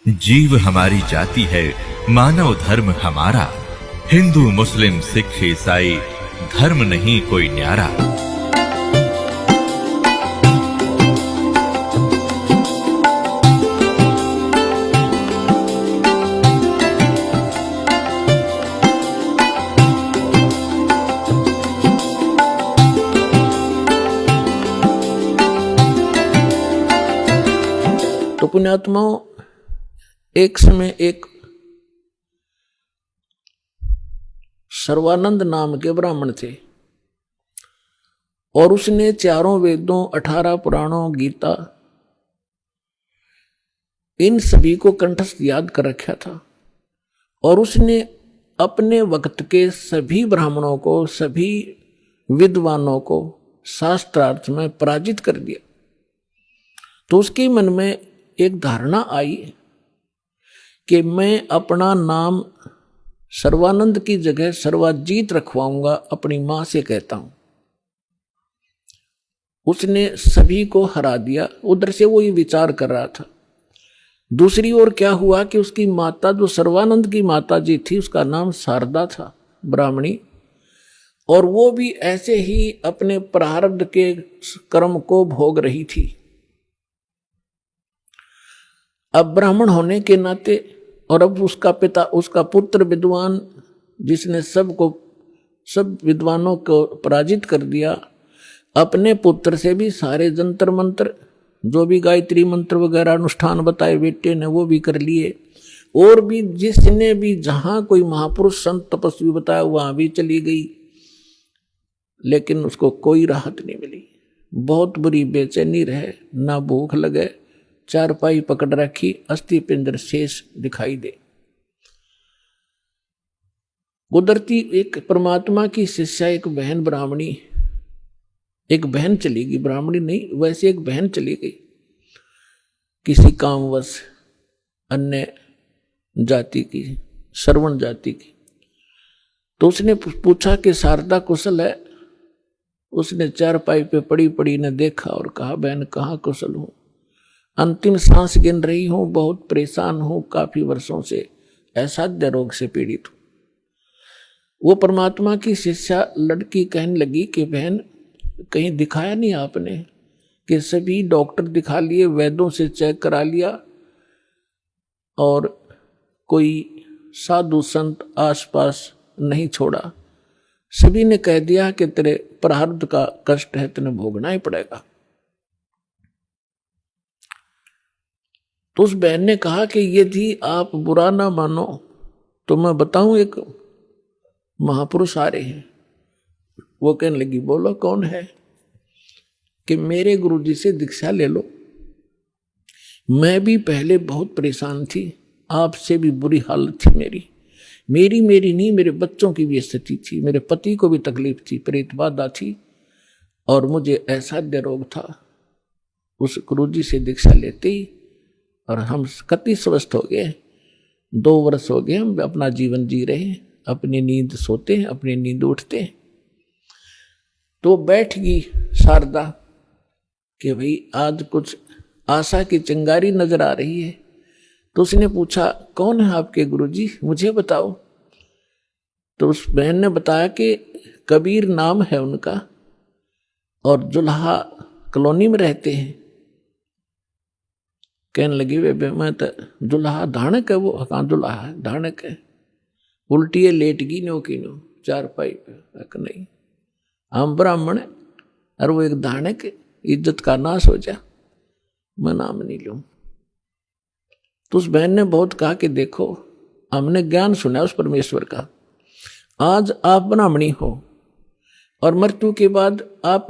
जीव हमारी जाति है, मानव धर्म हमारा। हिंदू मुस्लिम सिख ईसाई धर्म नहीं कोई न्यारा। तो पुण्यात्माओं, एक समय एक सर्वानंद नाम के ब्राह्मण थे और उसने चारों वेदों, 18 पुराणों, गीता, इन सभी को कंठस्थ याद कर रखा था। और उसने अपने वक्त के सभी ब्राह्मणों को, सभी विद्वानों को शास्त्रार्थ में पराजित कर दिया। तो उसके मन में एक धारणा आई कि मैं अपना नाम सर्वानंद की जगह सर्वाजीत रखवाऊंगा, अपनी मां से कहता हूं। उसने सभी को हरा दिया। उधर से वो ये विचार कर रहा था। दूसरी ओर क्या हुआ कि उसकी माता, जो सर्वानंद की माता जी थी, उसका नाम शारदा था, ब्राह्मणी, और वो भी ऐसे ही अपने प्रारब्ध के कर्म को भोग रही थी। अब ब्राह्मण होने के नाते, और अब उसका पिता, उसका पुत्र विद्वान, जिसने सब विद्वानों को पराजित कर दिया, अपने पुत्र से भी सारे जंतर मंत्र, जो भी गायत्री मंत्र वगैरह अनुष्ठान बताए बेटे ने, वो भी कर लिए। और भी जिसने भी जहां कोई महापुरुष संत तपस्वी बताया वहां भी चली गई, लेकिन उसको कोई राहत नहीं मिली। बहुत बुरी बेचैनी रहे, ना भूख लगे, चारपाई पकड़ रखी, अस्थि पिंजर शेष दिखाई दे। गुजरती एक परमात्मा की शिष्या, एक बहन ब्राह्मणी, एक बहन चली गई, ब्राह्मणी नहीं, वैसे एक बहन चली गई किसी कामवश, अन्य जाति की, श्रवण जाति की। तो उसने पूछा कि शारदा कुशल है? उसने चारपाई पे पड़ी पड़ी ने देखा और कहा, बहन कहाँ कुशल हूं, अंतिम सांस गिन रही हूं, बहुत परेशान हूं, काफी वर्षों से असाध्य रोग से पीड़ित हूं। वो परमात्मा की शिष्या लड़की कहने लगी कि बहन कहीं दिखाया नहीं आपने? कि सभी डॉक्टर दिखा लिए, वैद्यों से चेक करा लिया, और कोई साधु संत आसपास नहीं छोड़ा। सभी ने कह दिया कि तेरे प्रारब्ध का कष्ट है, तेने भोगना ही पड़ेगा। तो उस बहन ने कहा कि यदि आप बुरा ना मानो तो मैं बताऊं, एक महापुरुष आ रहे हैं। वो कहने लगी, बोलो कौन है? कि मेरे गुरुजी से दीक्षा ले लो। मैं भी पहले बहुत परेशान थी, आपसे भी बुरी हालत थी मेरी नहीं, मेरे बच्चों की भी स्थिति थी, मेरे पति को भी तकलीफ थी, प्रेत बाधा थी, और मुझे असाध्य रोग था। उस गुरुजी से दीक्षा लेते ही और हम कति स्वस्थ हो गए। 2 वर्ष हो गए हम अपना जीवन जी रहे हैं, अपनी नींद सोते हैं, अपनी नींद उठते हैं। तो बैठ गई शारदा कि भाई आज कुछ आशा की चिंगारी नजर आ रही है। तो उसने पूछा, कौन है आपके गुरुजी, मुझे बताओ। तो उस बहन ने बताया कि कबीर नाम है उनका, और जुल्हा कॉलोनी में रहते हैं। कहने लगी, वे मैं तो जुल्हा धाणक है। वो कहाँ जुल्हा है, धाणक है। उल्टी लेट गई नो की नो चारपाई पे। नहीं, हम ब्राह्मण है और वो एक धाणक, इज्जत का नाश हो जा, मैं नाम नहीं लूं। तो उस बहन ने बहुत कहा कि देखो, हमने ज्ञान सुना उस परमेश्वर का। आज आप ब्राह्मणी हो और मृत्यु के बाद आप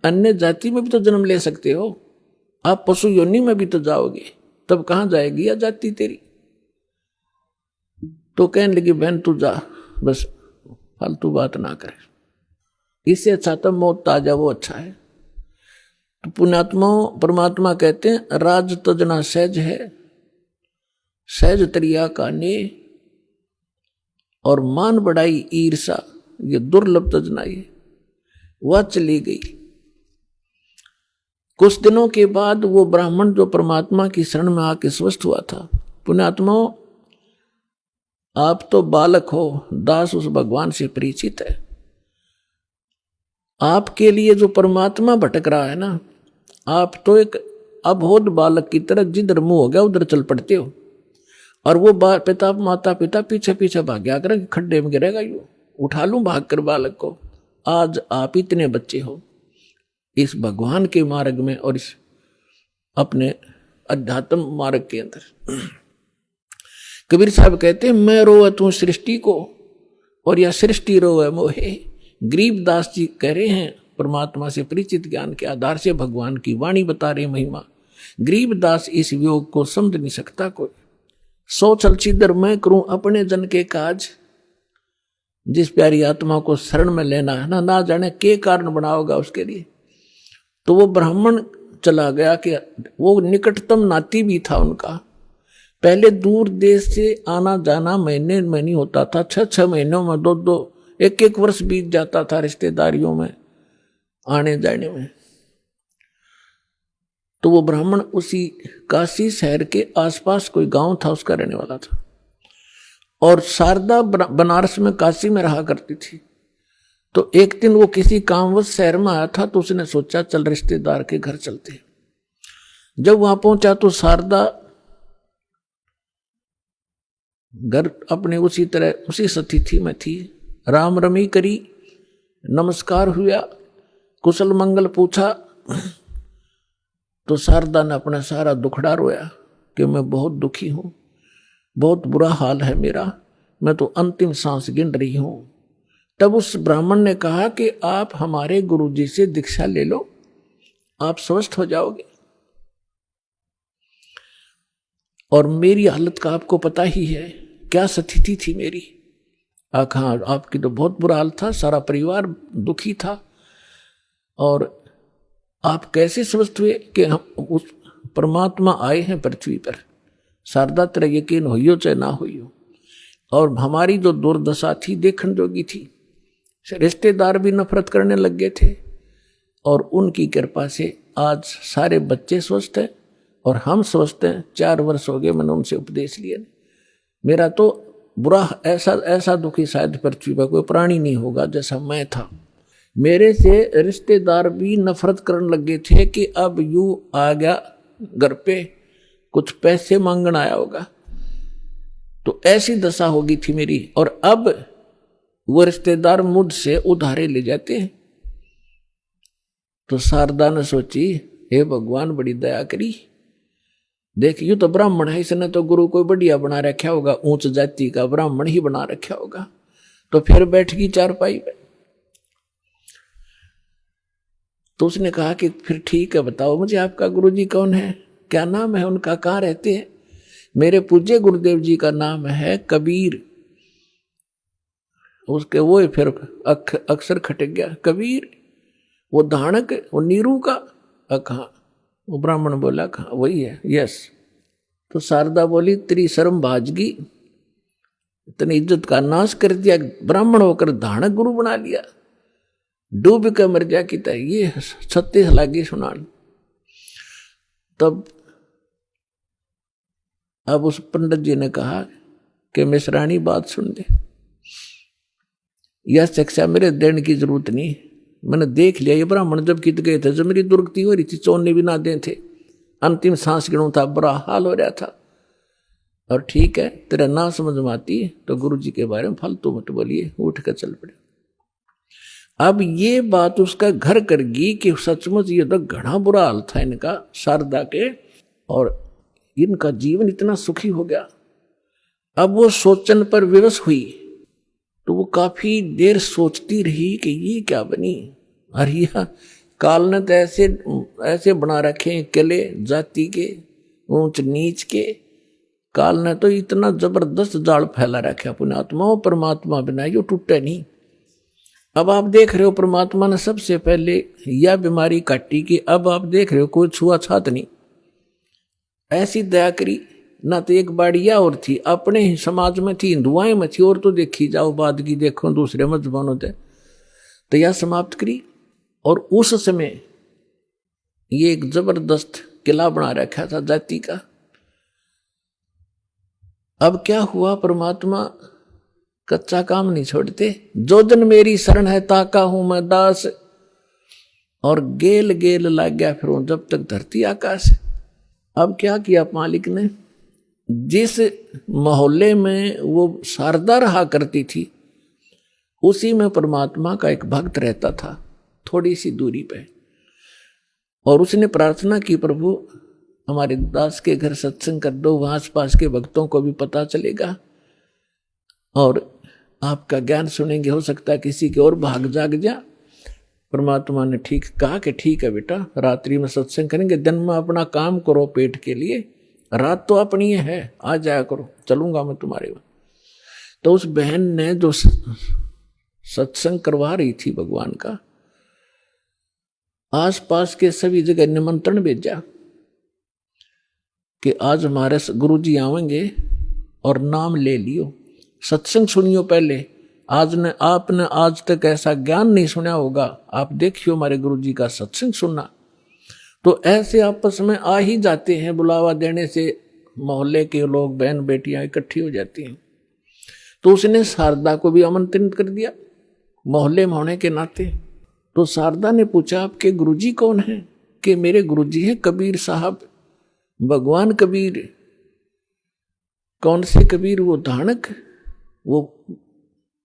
अन्य जाति में भी तो जन्म ले सकते हो, आप पशु योनि में भी तो जाओगे, तब कहां जाएगी या जाति तेरी? तो कहने लगी, बहन तू जा, बस फालतू बात ना करे, इससे अच्छा तो मौत ताजा वो अच्छा है। तो पुण्यात्माओं, परमात्मा कहते हैं, राज तजना सहज है, सहज तरिया का ने, और मान बढ़ाई ईर्षा, ये दुर्लभ तजना। ये वह चली गई। कुछ दिनों के बाद वो ब्राह्मण जो परमात्मा की शरण में आके स्वस्थ हुआ था, पुण्यात्माओं, आप तो बालक हो, दास उस भगवान से परिचित है। आपके लिए जो परमात्मा भटक रहा है ना, आप तो एक अबोध बालक की तरह जिधर मुंह हो गया उधर चल पड़ते हो, और वो माता पिता पीछे पीछे भाग्या कर खड्डे में गिरेगा, यू उठा लूं भाग कर बालक को। आज आप इतने बच्चे हो इस भगवान के मार्ग में और इस अपने अध्यात्म मार्ग के अंदर। कबीर साहब कहते हैं, मैं रोवे तू सृष्टि को और यह सृष्टि रोवे मोहे। गरीबदास जी कह रहे हैं, परमात्मा से परिचित ज्ञान के आधार से भगवान की वाणी बता रहे महिमा। गरीबदास इस वियोग को समझ नहीं सकता कोई। सो चल छिदर मैं करूं अपने जन के काज। जिस प्यारी आत्मा को शरण में लेना है ना जाने के कारण बना होगा उसके लिए। तो वो ब्राह्मण चला गया कि वो निकटतम नाती भी था उनका। पहले दूर देश से आना जाना महीने में नहीं होता था, 6 महीनों में 2 1 वर्ष बीत जाता था रिश्तेदारियों में आने जाने में। तो वो ब्राह्मण उसी काशी शहर के आसपास कोई गांव था उसका रहने वाला था, और शारदा बनारस में काशी में रहा करती थी। तो एक दिन वो किसी कामवश शहर में आया था, तो उसने सोचा चल रिश्तेदार के घर चलते। जब वहां पहुंचा तो शारदा घर अपने उसी तरह उसी स्थिति में थी। राम रमी करी, नमस्कार हुआ, कुशल मंगल पूछा। तो शारदा ने अपना सारा दुखड़ा रोया कि मैं बहुत दुखी हूं, बहुत बुरा हाल है मेरा, मैं तो अंतिम सांस गिन रही हूं। तब उस ब्राह्मण ने कहा कि आप हमारे गुरुजी से दीक्षा ले लो, आप स्वस्थ हो जाओगे। और मेरी हालत का आपको पता ही है, क्या स्थिति थी मेरी। हाँ, आपकी तो बहुत बुरा हाल था, सारा परिवार दुखी था, और आप कैसे स्वस्थ हुए कि हम उस परमात्मा आए हैं पृथ्वी पर। शारदा तेरा यकीन होइयो चाहे ना होइयो। और हमारी जो दुर्दशा थी देखने जोगी थी, रिश्तेदार भी नफरत करने लग गए थे, और उनकी कृपा से आज सारे बच्चे स्वस्थ हैं और हम स्वस्थ हैं। 4 वर्ष हो गए मैंने उनसे उपदेश लिए। मेरा तो बुरा ऐसा दुखी शायद पृथ्वी पर कोई प्राणी नहीं होगा जैसा मैं था। मेरे से रिश्तेदार भी नफरत करने लगे थे कि अब यू आ गया घर पे, कुछ पैसे मांगने आया होगा। तो ऐसी दशा होगी थी मेरी, और अब वो रिश्तेदार मुझसे उधारे ले जाते हैं। तो शारदा ने सोची, हे भगवान बड़ी दया करी, देख यू तो ब्राह्मण है, इसने तो गुरु कोई बढ़िया बना रखा होगा, ऊंच जाति का ब्राह्मण ही बना रखा होगा। तो फिर बैठ गई चारपाई पे। तो उसने कहा कि फिर ठीक है, बताओ मुझे आपका गुरुजी कौन है, क्या नाम है उनका, कहाँ रहते हैं। मेरे पूज्य गुरुदेव जी का नाम है कबीर। उसके वो फिर अक्सर खटक गया, कबीर वो धानक, वो नीरू का। कहाँ? वो ब्राह्मण बोला कहाँ, वही है, यस। तो शारदा बोली, तेरी शर्म भाजगी, इतनी इज्जत का नाश कर दिया, ब्राह्मण होकर धानक गुरु बना लिया, डूब के मर जा की तरह। ये 36 लागी सुनान। तब अब उस पंडित जी ने कहा कि मिश्राणी बात सुन ले, यह शिक्षा मेरे देने की जरूरत नहीं, मैंने देख लिया। ये ब्राह्मण जब कित गए थे, जब मेरी दुर्गति हो रही थी, चोने भी ना दे थे, अंतिम सांस गिनू था, बुरा हाल हो रहा था। और ठीक है, तेरा ना समझ में आती तो गुरु जी के बारे में फालतू मत बोलिए, उठ कर चल पड़े। अब ये बात उसका घर कर गई कि सचमुच ये तो घना बुरा हाल था इनका, शारदा के, और इनका जीवन इतना सुखी हो गया। अब वो सोचन पर विवश हुई, तो वो काफी देर सोचती रही कि ये क्या बनी। अरे काल ने तो ऐसे बना रखे हैं किले जाति के, ऊंच नीच के। काल ने तो इतना जबरदस्त जाल फैला रखा पुण्यात्मा, परमात्मा बिना यो टूटे नहीं। अब आप देख रहे हो परमात्मा ने सबसे पहले यह बीमारी काटी कि अब आप देख रहे हो कोई छुआछात नहीं, ऐसी दया करी। ना तो एक बाड़िया और थी, अपने ही समाज में थी, हिंदुआएं में थी, और तो देखी जाओ बाद की देखो दूसरे मजहबों से, तो यह समाप्त करी। और उस समय ये एक जबरदस्त किला बना रखा था जाति का। अब क्या हुआ, परमात्मा कच्चा काम नहीं छोड़ते। जो जन मेरी शरण है ताका हूं मैं दास, और गेल गेल लग गया फिर जब तक धरती आकाश। अब क्या किया मालिक ने, जिस मोहल्ले में वो शारदा रहा करती थी उसी में परमात्मा का एक भक्त रहता था, थोड़ी सी दूरी पे, और उसने प्रार्थना की, प्रभु हमारे दास के घर सत्संग कर दो, वहां आसपास के भक्तों को भी पता चलेगा और आपका ज्ञान सुनेंगे, हो सकता है किसी के और भाग जाग जा। परमात्मा ने ठीक कहा कि ठीक है बेटा, रात्रि में सत्संग करेंगे, दिन में अपना काम करो पेट के लिए, रात तो अपनी है, आ जाया करो, चलूंगा मैं तुम्हारे वहां। तो उस बहन ने जो सत्संग करवा रही थी भगवान का, आसपास के सभी जगह निमंत्रण भेजा कि आज हमारे गुरुजी आवेंगे और नाम ले लियो, सत्संग सुनियो पहले, आपने आज तक ऐसा ज्ञान नहीं सुना होगा, आप देखियो हमारे गुरुजी का सत्संग सुनना। तो ऐसे आपस में आ ही जाते हैं, बुलावा देने से मोहल्ले के लोग, बहन बेटियां इकट्ठी हो जाती हैं। तो उसने शारदा को भी आमंत्रित कर दिया मोहल्ले में होने के नाते। तो शारदा ने पूछा आपके गुरुजी कौन है? कि मेरे गुरुजी हैं कबीर साहब, भगवान कबीर। कौन से कबीर? वो धानक। वो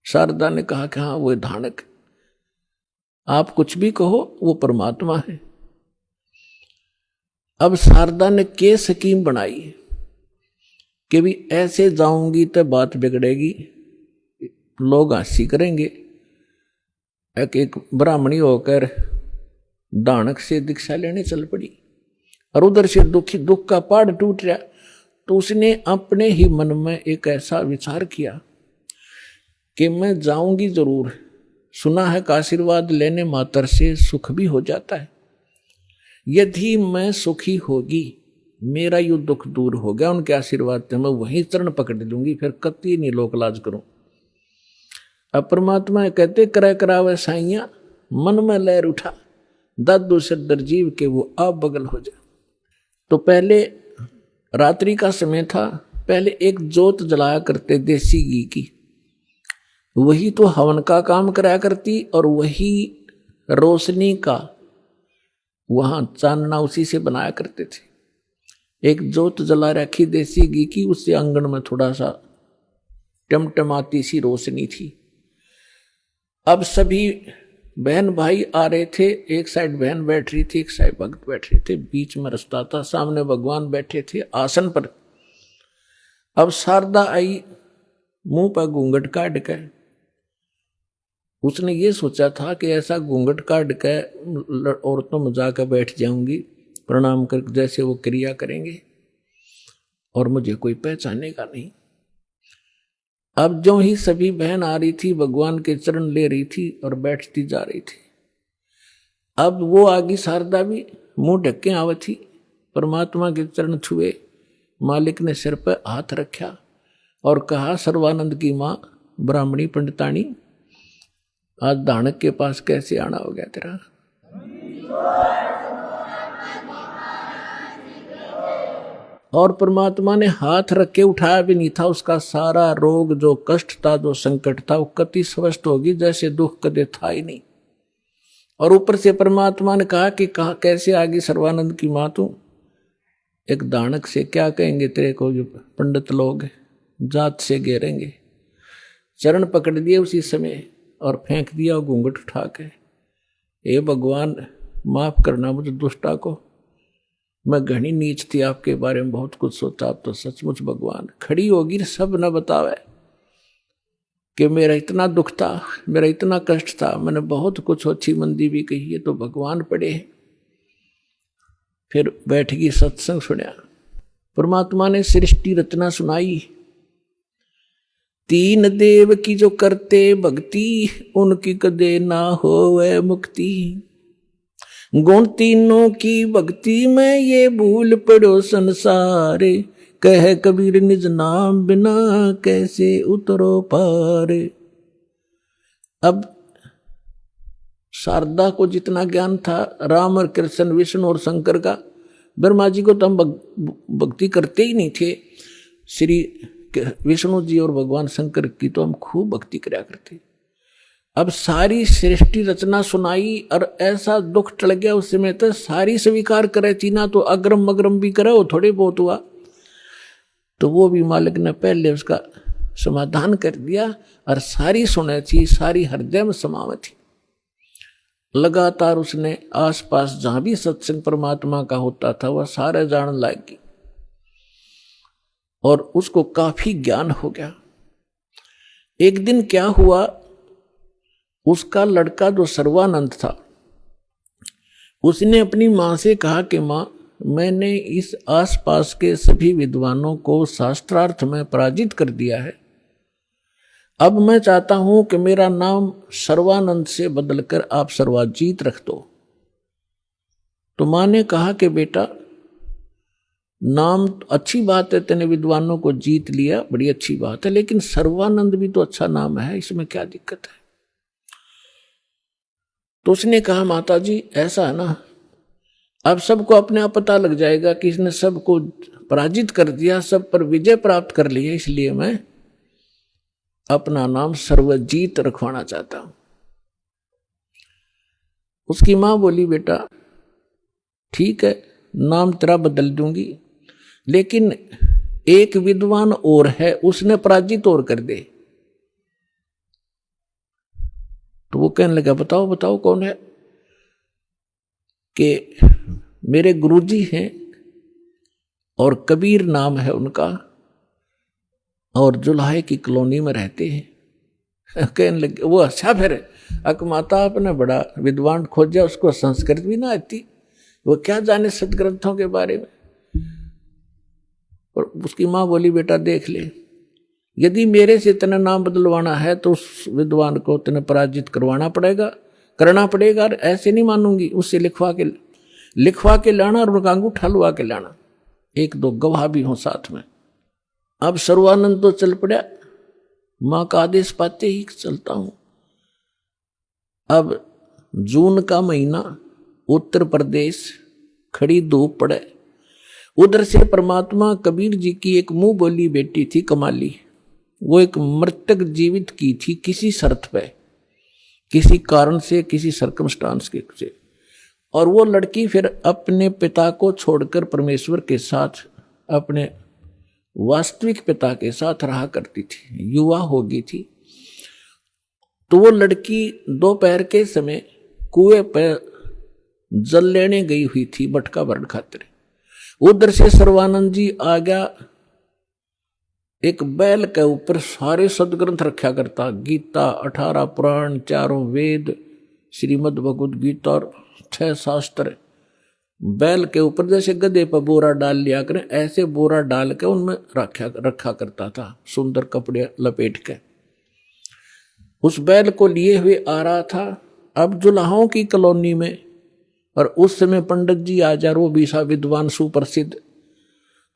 शारदा ने कहा कि हाँ वो धानक, आप कुछ भी कहो वो परमात्मा है। अब शारदा ने के स्कीम बनाई कि भी ऐसे जाऊंगी तो बात बिगड़ेगी, लोग हंसी करेंगे। एक ब्राह्मणी होकर दानक से दीक्षा लेने चल पड़ी और उधर से दुख का पहाड़ टूट रहा। तो उसने अपने ही मन में एक ऐसा विचार किया कि मैं जाऊंगी जरूर, सुना है का आशीर्वाद लेने मात्र से सुख भी हो जाता है, यदि मैं सुखी होगी, मेरा यू दुख दूर हो गया उनके आशीर्वाद से, मैं वहीं चरण पकड़ लूंगी, फिर कति नहीं लोक लाज करूं। अब परमात्मा कहते करे करावे साइया, मन में लहर उठा, दादू सदर जीव के वो आप बगल हो जा। तो पहले रात्रि का समय था, पहले एक जोत जलाया करते देसी घी की, वही तो हवन का काम कराया करती, और वही रोशनी का वहां चानना उसी से बनाया करते थे। एक जोत जला रखी देसी घी की, उससे आंगन में थोड़ा सा टमटमाती सी रोशनी थी। अब सभी बहन भाई आ रहे थे, एक साइड बहन बैठ रही थी, एक साइड भक्त बैठ रहे थे, बीच में रास्ता था, सामने भगवान बैठे थे आसन पर। अब शारदा आई, मुंह पर घूंघट काट के, उसने ये सोचा था कि ऐसा घूंघट काट के औरतों में जाकर बैठ जाऊंगी, प्रणाम कर जैसे वो क्रिया करेंगे और मुझे कोई पहचानेगा नहीं। अब जो ही सभी बहन आ रही थी, भगवान के चरण ले रही थी और बैठती जा रही थी। अब वो आगी शारदा भी मुंह ढक्के आवत थी, परमात्मा के चरण छुए, मालिक ने सिर पर हाथ रखा और कहा, सर्वानंद की माँ ब्राह्मणी पंडितानी, आज दानक के पास कैसे आना हो गया तेरा? और परमात्मा ने हाथ रख के उठाया भी नहीं था, उसका सारा रोग, जो कष्ट था, जो संकट था, वो कति स्वस्थ होगी जैसे दुख कदे था ही नहीं। और ऊपर से परमात्मा ने कहा कि कैसे आगे सर्वानंद की माँ तू, एक दानक से क्या कहेंगे तेरे को, जो पंडित लोग जात से घेरेंगे। चरण पकड़ दिए उसी समय और फेंक दिया घूंघट उठा के, हे भगवान माफ करना मुझे दुष्टा को, मैं घनी नीच थी, आपके बारे में बहुत कुछ सोचा, आप तो सचमुच भगवान। खड़ी होगी सब न बतावे कि मेरा इतना दुख था, मेरा इतना कष्ट था, मैंने बहुत कुछ अच्छी मंदी भी कही है, तो भगवान पड़े। फिर बैठ गई, सत्संग सुना, परमात्मा ने सृष्टि रचना सुनाई। तीन देव की जो करते भक्ति, उनकी कदे ना होवे मुक्ति। गुण तीनों की भक्ति में ये भूल पड़ो संसारे, कह कबीर निज नाम बिना कैसे उतरो पारे। अब शारदा को जितना ज्ञान था राम और कृष्ण, विष्णु और शंकर का, ब्रह्मा जी को तो हम भक्ति करते ही नहीं थे। श्री विष्णु जी और भगवान शंकर की तो हम खूब भक्ति कराया करते। अब सारी सृष्टि रचना सुनाई और ऐसा दुख टल गया उस समय तक सारी स्वीकार करे, चीना तो अग्रम मग्रम भी करे, वो थोड़े बहुत हुआ। तो वो भी मालिक ने पहले उसका समाधान कर दिया और सारी सुने थी, सारी हृदय में समावे थी। लगातार उसने आसपास जहां भी सत्संग परमात्मा का होता था वह सारे जान लगी और उसको काफी ज्ञान हो गया। एक दिन क्या हुआ, उसका लड़का जो सर्वानंद था उसने अपनी मां से कहा कि मां, मैंने इस आसपास के सभी विद्वानों को शास्त्रार्थ में पराजित कर दिया है, अब मैं चाहता हूं कि मेरा नाम सर्वानंद से बदलकर आप सर्वाजीत रख दो। तो मां ने कहा कि बेटा, नाम अच्छी बात है, तेने विद्वानों को जीत लिया, बड़ी अच्छी बात है, लेकिन सर्वानंद भी तो अच्छा नाम है, इसमें क्या दिक्कत है। तो उसने कहा माता जी ऐसा है ना, अब सबको अपने आप पता लग जाएगा कि इसने सबको पराजित कर दिया, सब पर विजय प्राप्त कर लिया, इसलिए मैं अपना नाम सर्वजीत रखवाना चाहता हूं। उसकी मां बोली बेटा ठीक है, नाम तेरा बदल दूंगी, लेकिन एक विद्वान और है, उसने पराजित और कर दे। तो वो कहने लगा बताओ बताओ कौन है। कि मेरे गुरुजी हैं और कबीर नाम है उनका, और जुलाहे की कॉलोनी में रहते हैं। कहने लगे वो अच्छा, फिर अकमाता आपने बड़ा विद्वान खोजा, उसको संस्कृत भी ना आती, वो क्या जाने सदग्रंथों के बारे में। और उसकी माँ बोली बेटा देख ले, यदि मेरे से तेना नाम बदलवाना है तो उस विद्वान को तेने पराजित करवाना पड़ेगा, करना पड़ेगा, ऐसे नहीं मानूंगी। उससे लिखवा के लाना और उनका अंगूठा लुआ के लाना, एक दो गवाह भी हो साथ में। अब सर्वानंद तो चल पड़ा, मां का आदेश पाते ही चलता हूं। अब जून का महीना, उत्तर प्रदेश, खड़ी धूप पड़े, उधर से परमात्मा कबीर जी की एक मुंह बोली बेटी थी कमाली, वो एक मृतक जीवित की थी किसी शर्त पे, किसी कारण से, किसी सर्कमस्टांस के से। और वो लड़की फिर अपने पिता को छोड़कर परमेश्वर के साथ, अपने वास्तविक पिता के साथ रहा करती थी, युवा हो गई थी। तो वो लड़की दोपहर के समय कुएं पर जल लेने गई हुई थी मटका भरण खातिर। उधर से सर्वानंद जी आ गया, एक बैल के ऊपर सारे सदग्रंथ रखा करता, गीता, 18 पुराण, 4 वेद, श्रीमद् भगवद गीता और 6 शास्त्र। बैल के ऊपर जैसे गधे पर बोरा डाल लिया करें, ऐसे बोरा डाल के उनमें रखा करता था, सुंदर कपड़े लपेट के। उस बैल को लिए हुए आ रहा था। अब जुलाहों की कॉलोनी में, और उस समय पंडित जी आचार्य, वो भी सा विद्वान सुप्रसिद्ध,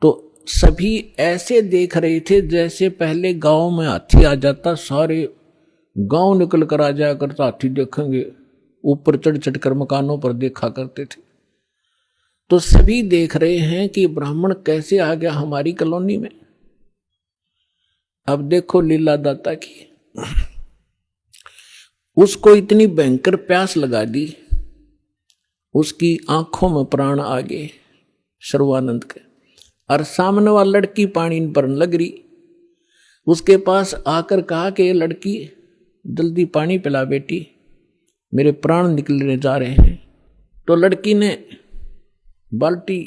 तो सभी ऐसे देख रहे थे जैसे पहले गांव में हाथी आ जाता, सारे गांव निकल कर आ जाया करता, हाथी देखेंगे, ऊपर चढ़ चढ़ कर मकानों पर देखा करते थे। तो सभी देख रहे हैं कि ब्राह्मण कैसे आ गया हमारी कॉलोनी में। अब देखो लीला दाता की, उसको इतनी भयंकर प्यास लगा दी, उसकी आंखों में प्राण आ गए सर्वानंद के, और सामने वाली लड़की पानी पर लग रही। उसके पास आकर कहा कि ये लड़की जल्दी पानी पिला बेटी, मेरे प्राण निकलने जा रहे हैं। तो लड़की ने बाल्टी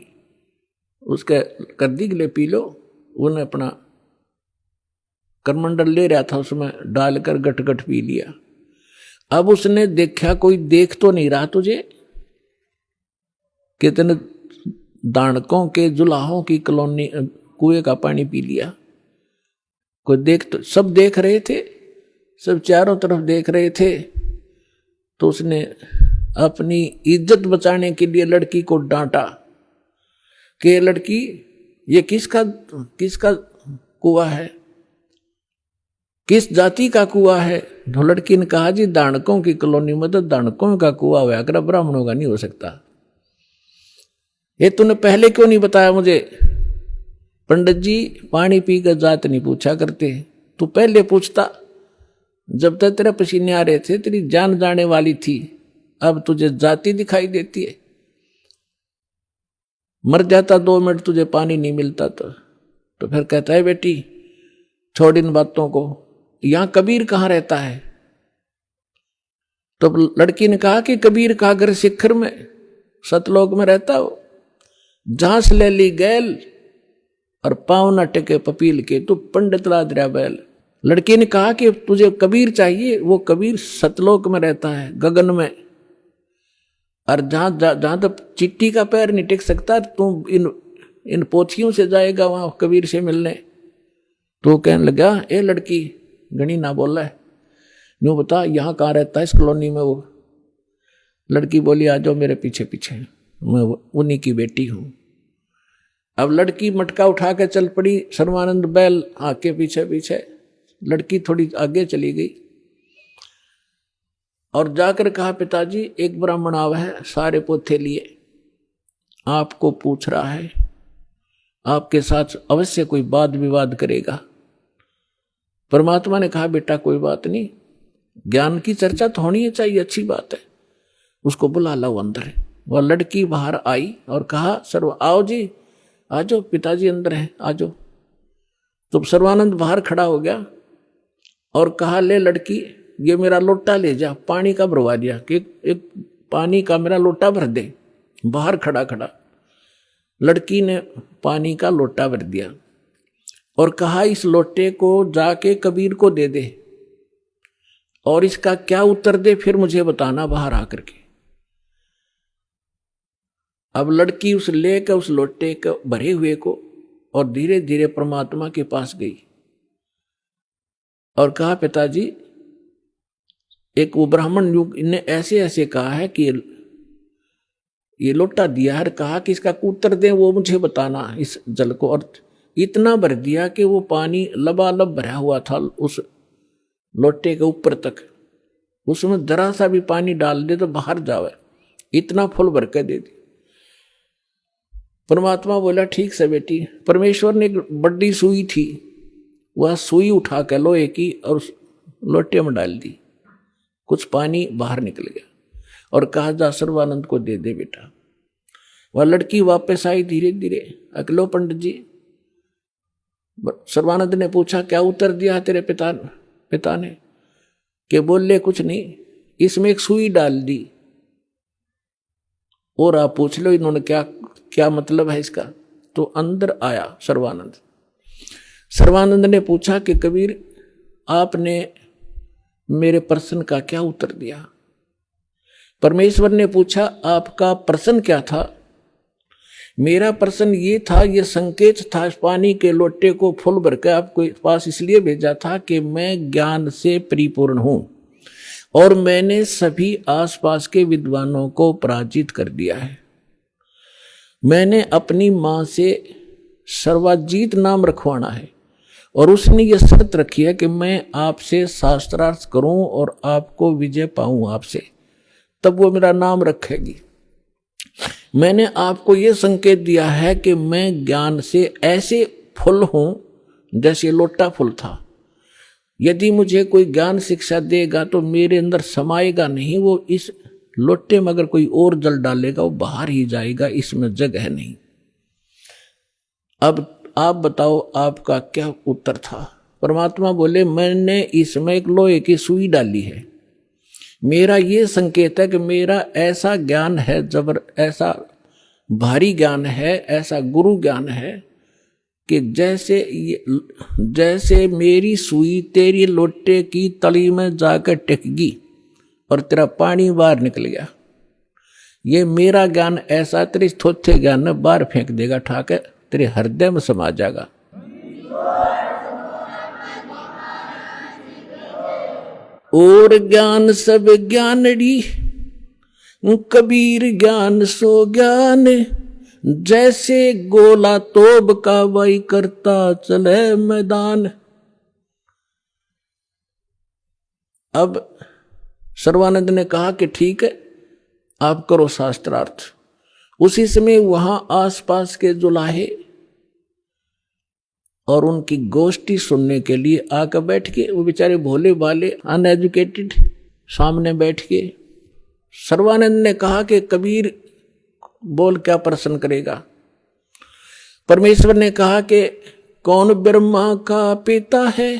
उसके कर दी, ले पी लो। उन्हें अपना करमंडल ले रहा था, उसमें डालकर गट गट पी लिया। अब उसने देखा कोई देख तो नहीं रहा तुझे, कितने दानकों के जुलाहों की कॉलोनी कुएं का पानी पी लिया। कोई देख तो, सब देख रहे थे, सब चारों तरफ देख रहे थे। तो उसने अपनी इज्जत बचाने के लिए लड़की को डांटा कि लड़की ये किसका कुआं है, किस जाति का कुआं है। तो लड़की ने कहा जी दानकों की कॉलोनी में तो दानकों का कुआं हुआ कर, ब्राह्मणों का नहीं हो सकता। ये तूने पहले क्यों नहीं बताया मुझे, पंडित जी पानी पी कर जात नहीं पूछा करते, तू पहले पूछता। जब तक तेरे पसीने आ रहे थे तेरी जान जाने वाली थी, अब तुझे जाती दिखाई देती है। मर जाता 2 मिनट तुझे पानी नहीं मिलता तो फिर कहता है बेटी छोड़ इन बातों को, यहां कबीर कहां रहता है? तो लड़की ने कहा कि कबीर का घर शिखर में सतलोक में रहता हो, झांस ले ली गैल और पाँव न टेके पपील के, तू पंडित लाद रहा बैल। लड़की ने कहा कि तुझे कबीर चाहिए, वो कबीर सतलोक में रहता है गगन में, और जहां तो चिट्टी का पैर नहीं टिक सकता, तू इन पोथियों से जाएगा वहां कबीर से मिलने। तो कहने लगा ए लड़की गणी ना बोला है, यूं बता यहाँ कहाँ रहता है इस कॉलोनी में वो? लड़की बोली आ जाओ मेरे पीछे पीछे, मैं उन्हीं की बेटी हूं। अब लड़की मटका उठा के चल पड़ी, सर्वानंद बैल आके पीछे पीछे। लड़की थोड़ी आगे चली गई और जाकर कहा पिताजी एक ब्राह्मण आवा है, सारे पोथे लिए, आपको पूछ रहा है, आपके साथ अवश्य कोई वाद विवाद करेगा। परमात्मा ने कहा बेटा कोई बात नहीं, ज्ञान की चर्चा तो होनी चाहिए, अच्छी बात है, उसको बुला लो अंदर। वह लड़की बाहर आई और कहा सर्व आओ जी, आ जाओ पिताजी अंदर हैं, आ जाओ। तो सर्वानंद बाहर खड़ा हो गया और कहा ले लड़की ये मेरा लोटा ले जा, पानी का भरवा दिया कि एक पानी का मेरा लोटा भर दे। बाहर खड़ा खड़ा लड़की ने पानी का लोटा भर दिया और कहा इस लोटे को जाके कबीर को दे दे और इसका क्या उत्तर दे फिर मुझे बताना बाहर आकर के। अब लड़की उस लेकर उस लोटे को भरे हुए को और धीरे धीरे परमात्मा के पास गई और कहा पिताजी एक वो ब्राह्मण युग ने ऐसे ऐसे कहा है कि ये लोटा दिया है, कहा कि इसका उत्तर दे वो मुझे बताना इस जल को। और इतना भर दिया कि वो पानी लबालब भरा हुआ था उस लोटे के ऊपर तक, उसमें जरा सा भी पानी डाल दे तो बाहर जावे, इतना फुल भर के दे दी। परमात्मा बोला ठीक से बेटी। परमेश्वर ने एक बड़ी सुई थी, वह सुई उठा के लोहे की और उस लोटे में डाल दी, कुछ पानी बाहर निकल गया और कहा जा सर्वानंद को दे दे बेटा। वह लड़की वापस आई धीरे धीरे, अकलो पंडित जी। सर्वानंद ने पूछा क्या उत्तर दिया तेरे पिता ने? कि बोले कुछ नहीं, इसमें एक सुई डाल दी और आप पूछ लो इन्होंने क्या मतलब है इसका। तो अंदर आया सर्वानंद। सर्वानंद ने पूछा कि कबीर आपने मेरे प्रश्न का क्या उत्तर दिया? परमेश्वर ने पूछा आपका प्रश्न क्या था? मेरा प्रश्न ये था, ये संकेत था, पानी के लोटे को फुल भर के आपके पास इसलिए भेजा था कि मैं ज्ञान से परिपूर्ण हूं और मैंने सभी आसपास के विद्वानों को पराजित कर दिया है। मैंने अपनी मां से सर्वाजीत नाम रखवाना है और उसने ये शर्त रखी है कि मैं आपसे शास्त्रार्थ करूं और आपको विजय पाऊं आपसे, तब वो मेरा नाम रखेगी। मैंने आपको ये संकेत दिया है कि मैं ज्ञान से ऐसे फुल हूं जैसे लोटा फुल था। यदि मुझे कोई ज्ञान शिक्षा देगा तो मेरे अंदर समाएगा नहीं, वो इस लोटे में अगर कोई और जल डालेगा वो बाहर ही जाएगा, इसमें जगह नहीं। अब आप बताओ आपका क्या उत्तर था? परमात्मा बोले मैंने इसमें एक लोहे की सुई डाली है। मेरा ये संकेत है कि मेरा ऐसा ज्ञान है, ऐसा भारी ज्ञान है, ऐसा गुरु ज्ञान है कि जैसे मेरी सुई तेरी लोटे की तली में जाकर टिकेगी और तेरा पानी बाहर निकल गया। ये मेरा ज्ञान ऐसा तेरे थोथे ज्ञान में बाहर फेंक देगा, ठाके तेरे हृदय में समा जाएगा। और ज्ञान सब ज्ञानड़ी, कबीर ज्ञान सो ज्ञान, जैसे गोला तोब का वही करता चले मैदान। अब सर्वानंद ने कहा कि ठीक है आप करो शास्त्रार्थ। उसी समय वहां आसपास के जुलाहे और उनकी गोष्ठी सुनने के लिए आकर बैठ के, वो बेचारे भोले भाले अनएजुकेटेड सामने बैठ के। सर्वानंद ने कहा कि कबीर बोल क्या प्रश्न करेगा। परमेश्वर ने कहा कि कौन ब्रह्मा का पिता है,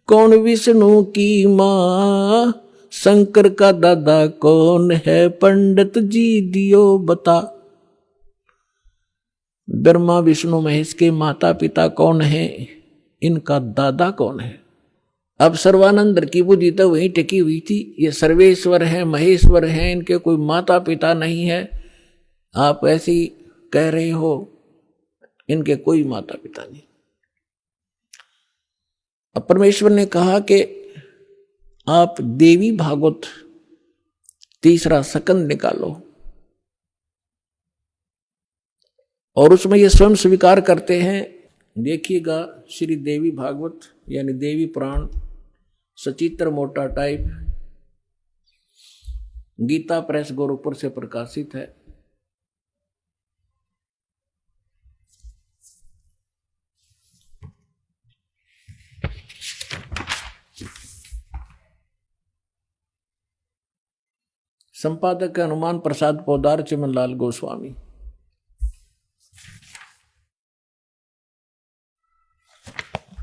कौन विष्णु की माँ, शंकर का दादा कौन है, पंडित जी दियो बता। ब्रह्मा विष्णु महेश के माता पिता कौन है, इनका दादा कौन है। अब सर्वानंद की बुद्धि तो वहीं टिकी हुई थी, ये सर्वेश्वर है, महेश्वर है, इनके कोई माता पिता नहीं है। आप ऐसे ही कह रहे हो, इनके कोई माता पिता नहीं। अब परमेश्वर ने कहा कि आप देवी भागवत 3रा स्कंद निकालो, और उसमें ये स्वयं स्वीकार करते हैं। देखिएगा श्री देवी भागवत यानी देवी पुराण, सचित्र मोटा टाइप, गीता प्रेस गोरखपुर से प्रकाशित है। संपादक है हनुमान प्रसाद पोदार, चिमनलाल गोस्वामी।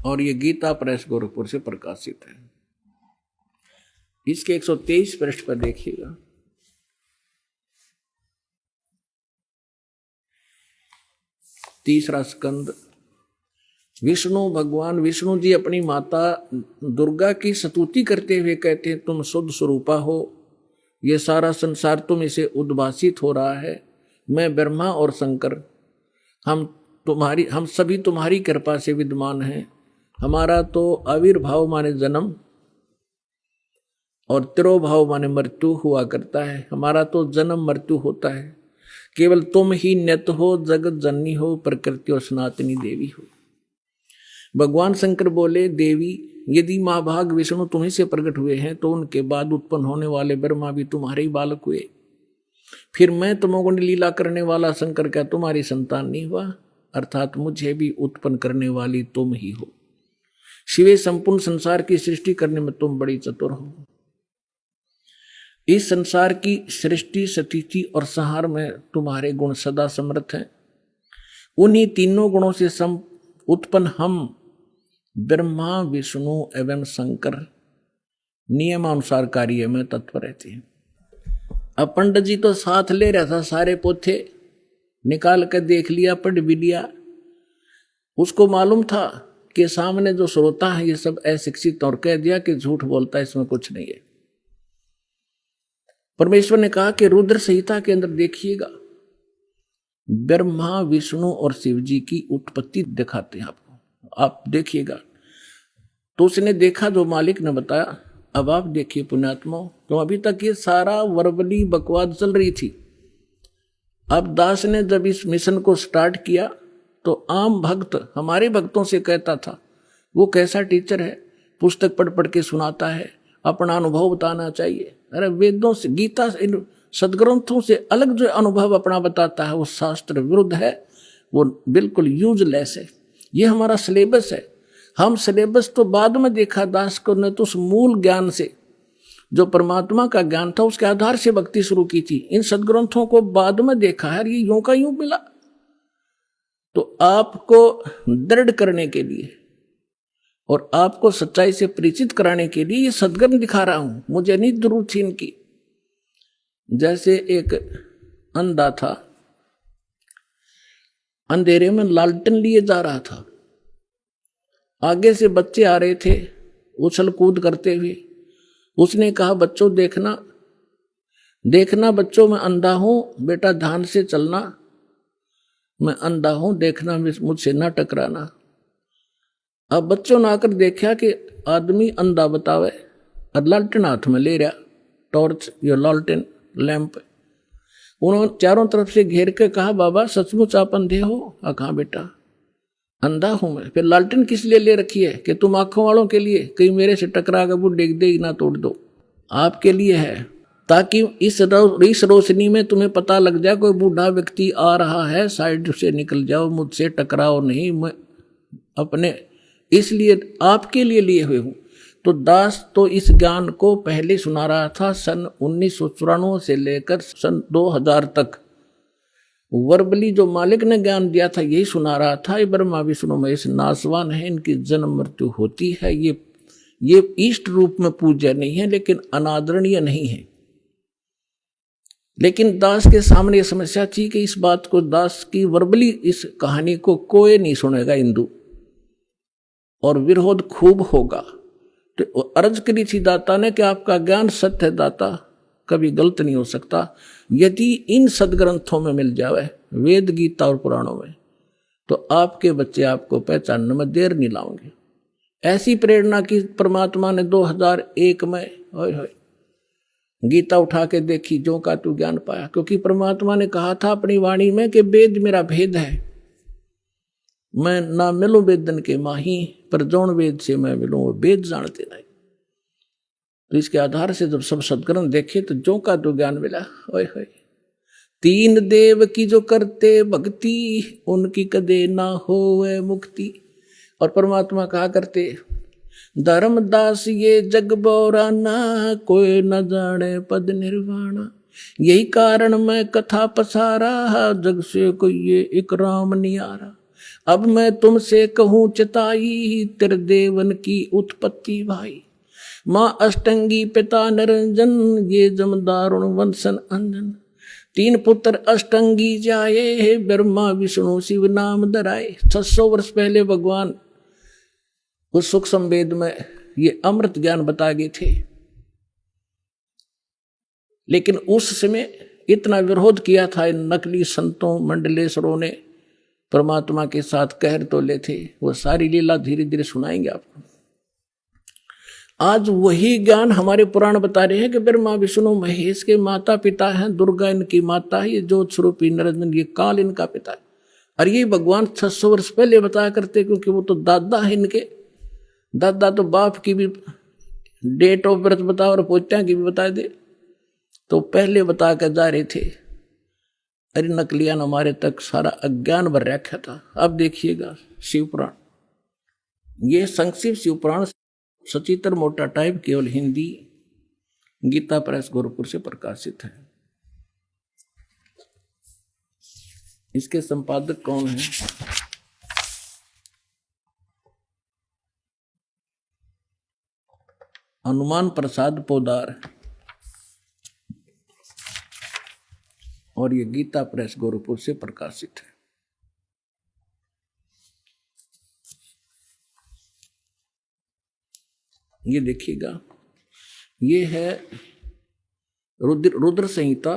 और ये गीता प्रेस गोरखपुर से प्रकाशित है। इसके 123 पृष्ठ पर देखिएगा। तीसरा स्कंद। विष्णु भगवान विष्णु जी अपनी माता दुर्गा की स्तुति करते हुए कहते हैं, तुम शुद्ध स्वरूपा हो, ये सारा संसार तुम इसे उद्भासित हो रहा है। मैं ब्रह्मा और शंकर हम सभी तुम्हारी कृपा से विद्यमान हैं। हमारा तो आविर्भाव माने जन्म और तिरोभाव माने मृत्यु हुआ करता है। हमारा तो जन्म मृत्यु होता है। केवल तुम ही नित्य हो, जगत जननी हो, प्रकृति और सनातनी देवी हो। भगवान शंकर बोले, देवी यदि महाभाग विष्णु तुम्हीं से प्रकट हुए हैं तो उनके बाद उत्पन्न होने वाले ब्रह्मा भी तुम्हारे ही बालक हुए। फिर मैं तमोगुण लीला करने वाला शंकर क्या तुम्हारी संतान नहीं हुआ? अर्थात मुझे भी उत्पन्न करने वाली तुम ही हो। शिवे संपूर्ण संसार की सृष्टि करने में तुम बड़ी चतुर हो। इस संसार की सृष्टि, स्थिति और संहार में तुम्हारे गुण सदा समर्थ हैं। उन्हीं तीनों गुणों से उत्पन्न हम ब्रह्मा विष्णु एवं शंकर नियमानुसार कार्य में तत्पर रहते हैं। अब पंडित जी तो साथ ले रहा था, सारे पोथे निकाल कर देख लिया, पढ़ भी लिया। उसको मालूम था कि सामने जो श्रोता है ये सब अशिक्षित, और कह दिया कि झूठ बोलता है, इसमें कुछ नहीं है। परमेश्वर ने कहा कि रुद्र संहिता के अंदर देखिएगा, ब्रह्मा विष्णु और शिव जी की उत्पत्ति दिखाते हैं आपको, आप देखिएगा। तो उसने देखा जो मालिक ने बताया। अब आप देखिए पुण्यात्मा, तो अभी तक ये सारा वर्बली बकवाद चल रही थी। अब दास ने जब इस मिशन को स्टार्ट किया तो आम भक्त हमारे भक्तों से कहता था, वो कैसा टीचर है, पुस्तक पढ़ पढ़ के सुनाता है, अपना अनुभव बताना चाहिए। अरे वेदों से, गीता से, इन सदग्रंथों से अलग जो अनुभव अपना बताता है वो शास्त्र विरुद्ध है, वो बिल्कुल यूजलेस है। ये हमारा सिलेबस है। हम सिलेबस तो बाद में देखा दास को ने, तो उस मूल ज्ञान से जो परमात्मा का ज्ञान था उसके आधार से भक्ति शुरू की थी। इन सदग्रंथों को बाद में देखा है, ये यूं का यूं मिला। तो आपको दृढ़ करने के लिए और आपको सच्चाई से परिचित कराने के लिए ये सदग्रंथ दिखा रहा हूं। मुझे नहीं जरूरत थी इनकी। जैसे एक अंधा था, अंधेरे में लालटेन लिए जा रहा था, आगे से बच्चे आ रहे थे उछल कूद करते हुए। उसने कहा, बच्चों देखना देखना बच्चों, मैं अंधा हूं, बेटा ध्यान से चलना, मैं अंधा हूं, देखना मुझसे ना टकराना। अब बच्चों ने आकर देखा कि आदमी अंधा बतावे और लालटेन हाथ में ले रहा, टॉर्च या लालटेन लैंप। उन्होंने चारों तरफ से घेर के कहा, बाबा सचमुच आप अंधे हो? कहा, बेटा अंधा हूं मैं। फिर लालटेन किस लिए ले रखी है? कि तुम आंखों वालों के लिए, कहीं मेरे से टकरा कर वो डेग दे ना तोड़ दो। आपके लिए है, ताकि इस रोशनी में तुम्हें पता लग जाए कोई बूढ़ा व्यक्ति आ रहा है, साइड से निकल जाओ, मुझसे टकराओ नहीं, मैं अपने इसलिए आपके लिए हुए हूं। तो दास तो इस ज्ञान को पहले सुना रहा था सन 1994 से लेकर सन 2000 तक। वर्बली जो मालिक ने ज्ञान दिया था यही सुना रहा था। ये ब्रह्मा विष्णु महेश नासवान है, इनकी जन्म मृत्यु होती है। ये इष्ट रूप में पूज्य नहीं है, लेकिन अनादरणीय नहीं है। लेकिन दास के सामने यह समस्या थी कि इस बात को, दास की वर्बली इस कहानी को कोई नहीं सुनेगा हिंदू, और विरोध खूब होगा। तो अर्ज करी थी दाता ने कि आपका ज्ञान सत्य है दाता, कभी गलत नहीं हो सकता। यदि इन सदग्रंथों में मिल जावे, वेद गीता और पुराणों में, तो आपके बच्चे आपको पहचानने में देर नहीं लाओगे। ऐसी प्रेरणा की परमात्मा ने 2001 में गीता उठा के देखी, जो का तू ज्ञान पाया। क्योंकि परमात्मा ने कहा था अपनी वाणी में कि वेद मेरा भेद है, मैं ना मिलूं वेदन के माही, पर जौन वेद से मैं मिलूं वो वेद जानते नहीं। तो इसके आधार से जब सब सदग्रंथ देखे तो जो का तो ज्ञान मिला। ओए होए, तीन देव की जो करते भक्ति, उनकी कदे ना होवे मुक्ति। और परमात्मा कहा करते, धर्मदास ये जग बोराना, कोई न जाने पद निर्वाणा। यही कारण मैं कथा पसारा, जग से कोई ये इकराम नहीं आ रहा। अब मैं तुमसे कहूँ चिताई, तेरे देवन की उत्पत्ति भाई। माँ अष्टंगी पिता निरंजन, ये जमदारुण वंशन अंजन। तीन पुत्र अष्टंगी जाए, ब्रह्मा विष्णु शिव नाम धराए। 600 वर्ष पहले भगवान उस सूक्ष्म वेद में ये अमृत ज्ञान बता गए थे। लेकिन उस समय इतना विरोध किया था इन नकली संतों मंडलेश्वरों ने, परमात्मा के साथ कहर तोले थे। वो सारी लीला धीरे धीरे सुनाएंगे आपको। आज वही ज्ञान हमारे पुराण बता रहे हैं कि ब्रह्मा विष्णु महेश के माता पिता हैं, दुर्गा इनकी माता है, ये ज्योत स्वरूपी निरंजन ये काल इनका पिता है। और ये भगवान 600 वर्ष पहले बताया करते, क्योंकि वो तो दादा है इनके। दादा तो बाप की भी डेट ऑफ बर्थ बता और पोत्या की भी बता दे, तो पहले बता कर जा रहे थे। अरे नकलियान हमारे तक सारा अज्ञान भर रखा था। अब देखिएगा शिवपुराण, ये संक्षिप्त शिवपुराण सचित्र मोटा टाइप, केवल हिंदी, गीता प्रेस गोरखपुर से प्रकाशित है। इसके संपादक कौन है? हनुमान प्रसाद पोदार, और ये गीता प्रेस गोरखपुर से प्रकाशित है। ये देखिएगा, ये है रुद्र संहिता,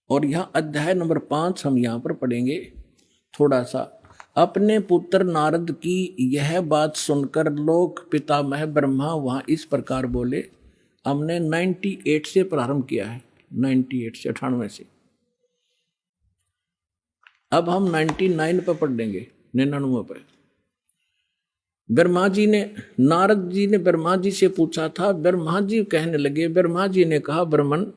और यहाँ अध्याय नंबर 5 हम यहाँ पर पढ़ेंगे थोड़ा सा। अपने पुत्र नारद की यह बात सुनकर लोक पितामह ब्रह्मा वहाँ इस प्रकार बोले। हमने 98 से प्रारंभ किया है, 98 से 98 से। अब हम 99 पर पढ़ लेंगे, 99 पर। ब्रह्मा जी ने, नारद जी ने ब्रह्मा जी से पूछा था। ब्रह्मा जी कहने लगे, ब्रह्मा जी ने कहा, ब्रह्मन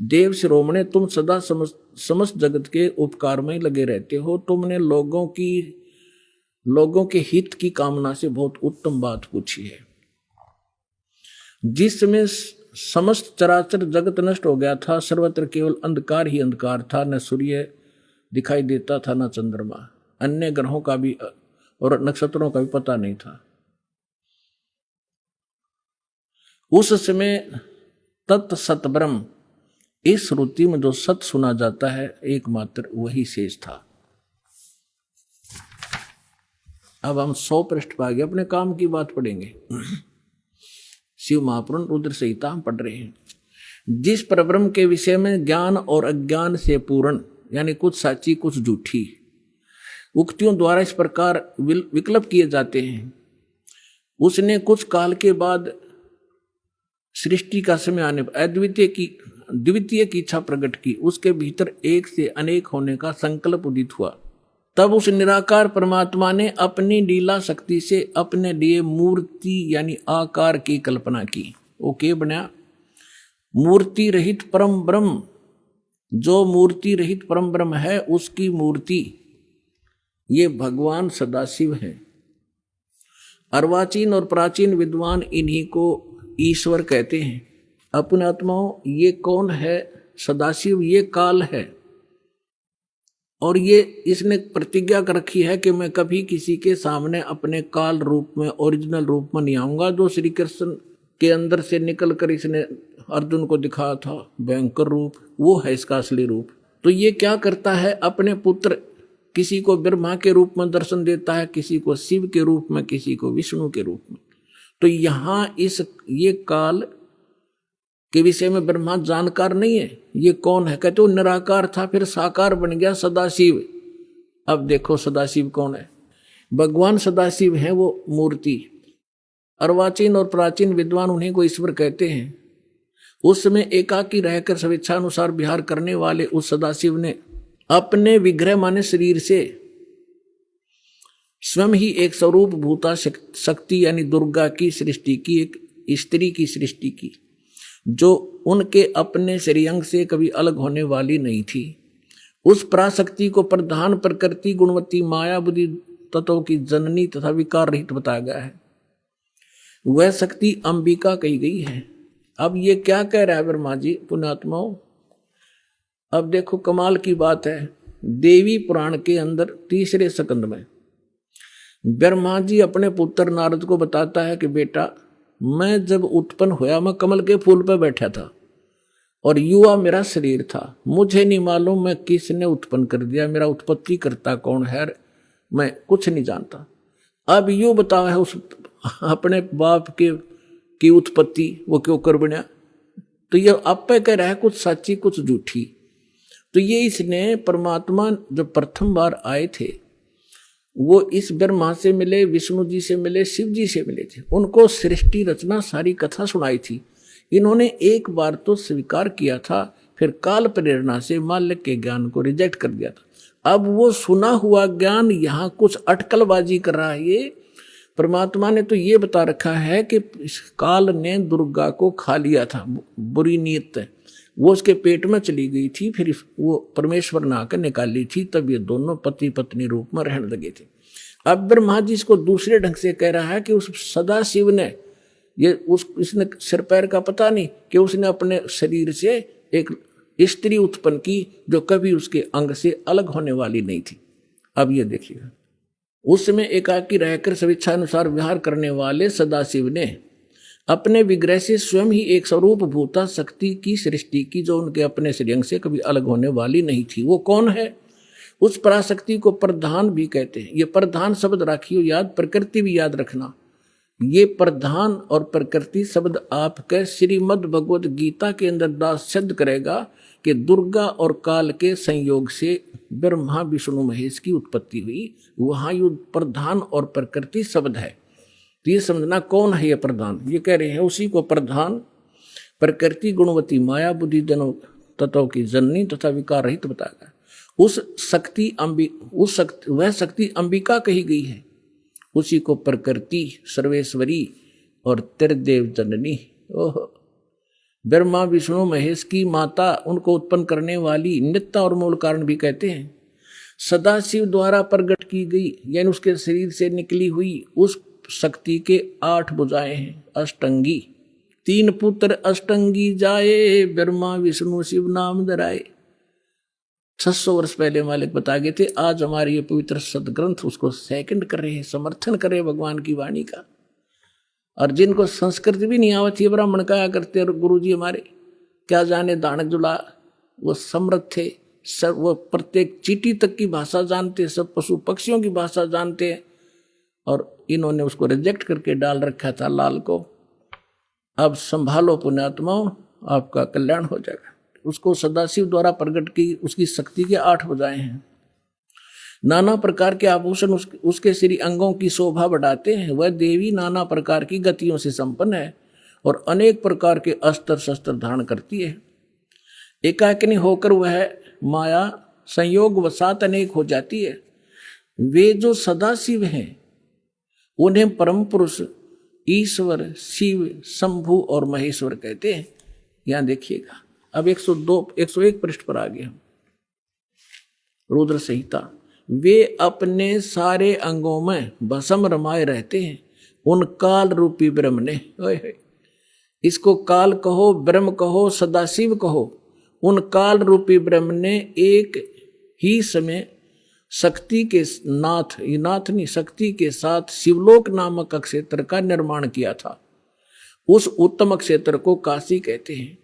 देव शिरोमणे, तुम सदा समस्त जगत के उपकार में लगे रहते हो। तुमने लोगों के हित की कामना से बहुत उत्तम बात पूछी है। जिस समय समस्त चराचर जगत नष्ट हो गया था, सर्वत्र केवल अंधकार ही अंधकार था। न सूर्य दिखाई देता था, न चंद्रमा, अन्य ग्रहों का भी और नक्षत्रों का भी पता नहीं था। उस समय तत् सत ब्रह्म, इस श्रुति में जो सत सुना जाता है एकमात्र वही शेष था। अब हम 100 पृष्ठ पर आगे अपने काम की बात पढ़ेंगे। शिव महापुराण रुद्र संहिता हम पढ़ रहे हैं। जिस परब्रह्म के विषय में ज्ञान और अज्ञान से पूर्ण, यानी कुछ साची कुछ झूठी उक्तियों द्वारा इस प्रकार विकल्प किए जाते हैं, उसने कुछ काल के बाद सृष्टि का समय आने पर द्वितीय की इच्छा प्रकट की। उसके भीतर एक से अनेक होने का संकल्प उदित हुआ। तब उस निराकार परमात्मा ने अपनी लीला शक्ति से अपने लिए मूर्ति यानी आकार की कल्पना की। वो क्या बना? मूर्ति रहित परम ब्रह्म। जो मूर्ति रहित परम ब्रह्म है, उसकी मूर्ति ये भगवान सदाशिव हैं। अर्वाचीन और प्राचीन विद्वान इन्हीं को ईश्वर कहते हैं। अपने आत्माओं, ये कौन है सदाशिव? ये काल है, और ये इसने प्रतिज्ञा कर रखी है कि मैं कभी किसी के सामने अपने काल रूप में, ओरिजिनल रूप में नहीं आऊंगा। जो श्री कृष्ण के अंदर से निकल कर इसने अर्जुन को दिखाया था भयंकर रूप, वो है इसका असली रूप। तो ये क्या करता है? अपने पुत्र किसी को ब्रह्मा के रूप में दर्शन देता है, किसी को शिव के रूप में, किसी को विष्णु के रूप में। तो यहाँ ये काल के विषय में ब्रह्मा जानकार नहीं है। ये कौन है? कहते वो निराकार था, फिर साकार बन गया सदाशिव। अब देखो सदाशिव कौन है? भगवान सदाशिव है वो मूर्ति। अर्वाचीन और प्राचीन विद्वान उन्हीं को ईश्वर कहते हैं। उस समय एकाकी रहकर स्वेच्छानुसार विहार करने वाले उस सदाशिव ने अपने विग्रह माने शरीर से स्वयं ही एक स्वरूप भूता शक्ति यानी दुर्गा की सृष्टि की, एक स्त्री की सृष्टि की, जो उनके अपने श्रेयंग से कभी अलग होने वाली नहीं थी। उस पराशक्ति को प्रधान प्रकृति गुणवती माया बुद्धि तत्वों की जननी तथा विकार रहित बताया गया है। वह शक्ति अंबिका कही गई है। अब ये क्या कह रहा है ब्रह्मा जी? पुण्यात्माओं, अब देखो कमाल की बात है। देवी पुराण के अंदर तीसरे स्कंद में ब्रह्मा जी अपने पुत्र नारद को बताता है कि बेटा, मैं जब उत्पन्न हुआ मैं कमल के फूल पर बैठा था और युवा मेरा शरीर था। मुझे नहीं मालूम मैं किसने उत्पन्न कर दिया, मेरा उत्पत्ति करता कौन है, मैं कुछ नहीं जानता। अब यूं बताओ है उस अपने बाप की उत्पत्ति वो क्यों कर बना? तो ये आप पे कह रहा है कुछ सच्ची कुछ झूठी। तो ये इसने परमात्मा जो प्रथम बार आए थे वो इस ब्रह्मा से मिले, विष्णु जी से मिले, शिव जी से मिले थे। उनको सृष्टि रचना सारी कथा सुनाई थी। इन्होंने एक बार तो स्वीकार किया था, फिर काल प्रेरणा से माल्य के ज्ञान को रिजेक्ट कर दिया था। अब वो सुना हुआ ज्ञान यहाँ कुछ अटकलबाजी कर रहा है। ये परमात्मा ने तो ये बता रखा है कि काल ने दुर्गा को खा लिया था, बुरी नीयत वो उसके पेट में चली गई थी, फिर वो परमेश्वर ने आकर निकाली थी, तब ये दोनों पति पत्नी रूप में रहने लगे थे। अब ब्रह्मा जी इसको दूसरे ढंग से कह रहा है कि उस सदाशिव ने इसने सिर पैर का पता नहीं कि उसने अपने शरीर से एक स्त्री उत्पन्न की जो कभी उसके अंग से अलग होने वाली नहीं थी। अब ये देखिएगा, उस समय एकाकी रहकर स्वेच्छानुसार विहार करने वाले सदाशिव ने अपने विग्रह से स्वयं ही एक स्वरूप भूता शक्ति की सृष्टि की जो उनके अपने श्रेयंग से कभी अलग होने वाली नहीं थी। वो कौन है? उस पराशक्ति को प्रधान भी कहते हैं। ये प्रधान शब्द राखियो याद, प्रकृति भी याद रखना। ये प्रधान और प्रकृति शब्द आपके श्रीमद् भगवद गीता के अंदर दास सिद्ध करेगा कि दुर्गा और काल के संयोग से ब्रह्मा विष्णु महेश की उत्पत्ति हुई। वहां ये प्रधान और प्रकृति शब्द है। तो ये समझना कौन है ये प्रधान? ये कह रहे हैं उसी को प्रधान प्रकृति गुणवती माया बुद्धि जनों तत्वों की जननी तथा विकार रहित बताया। वह शक्ति अंबिका कही गई है। उसी को प्रकृति सर्वेश्वरी और त्रिदेव जननी, ओह, ब्रह्मा विष्णु महेश की माता, उनको उत्पन्न करने वाली नित्य और मूल कारण भी कहते हैं। सदाशिव द्वारा प्रकट की गई यानी उसके शरीर से निकली हुई उस शक्ति के 8 भुजाएं हैं, अष्टंगी। 3 पुत्र अष्टंगी जाए, ब्रह्मा विष्णु शिव नाम धराए। 600 वर्ष पहले मालिक बता गए थे। आज हमारे ये पवित्र सदग्रंथ उसको सेकंड कर रहे हैं, समर्थन कर रहे हैं भगवान की वाणी का। और जिनको संस्कृत भी नहीं आवती, ब्राह्मण कहा करते गुरु जी हमारे, क्या जाने दानक जुला, वो समृद्ध थे, सब वो प्रत्येक चींटी तक की भाषा जानते, सब पशु पक्षियों की भाषा जानते हैं। और इन्होंने उसको रिजेक्ट करके डाल रखा था लाल को। अब संभालो पुण्यात्माओं, आपका कल्याण हो जाएगा। उसको सदाशिव द्वारा प्रकट की उसकी शक्ति के 8 भुजाएं हैं। नाना प्रकार के आभूषण उसके श्री अंगों की शोभा बढ़ाते हैं। वह देवी नाना प्रकार की गतियों से संपन्न है और अनेक प्रकार के अस्त्र शस्त्र धारण करती है। एकाकिनी होकर वह माया संयोग वसात अनेक हो जाती है। वे जो सदाशिव हैं उन्हें परम पुरुष ईश्वर शिव शंभु और महेश्वर कहते हैं। यहां देखिएगा, अब 101 पृष्ठ पर आ गए हम। रुद्र संहिता वे अपने सारे अंगों में भस्म रमाए रहते हैं उन काल रूपी ब्रह्म ने। इसको काल कहो, ब्रह्म कहो, सदाशिव कहो, उन काल रूपी ब्रह्म ने एक ही समय शक्ति के नाथ, ये नाथ नहीं, शक्ति के साथ शिवलोक नामक क्षेत्र का निर्माण किया था। उस उत्तम क्षेत्र को काशी कहते हैं।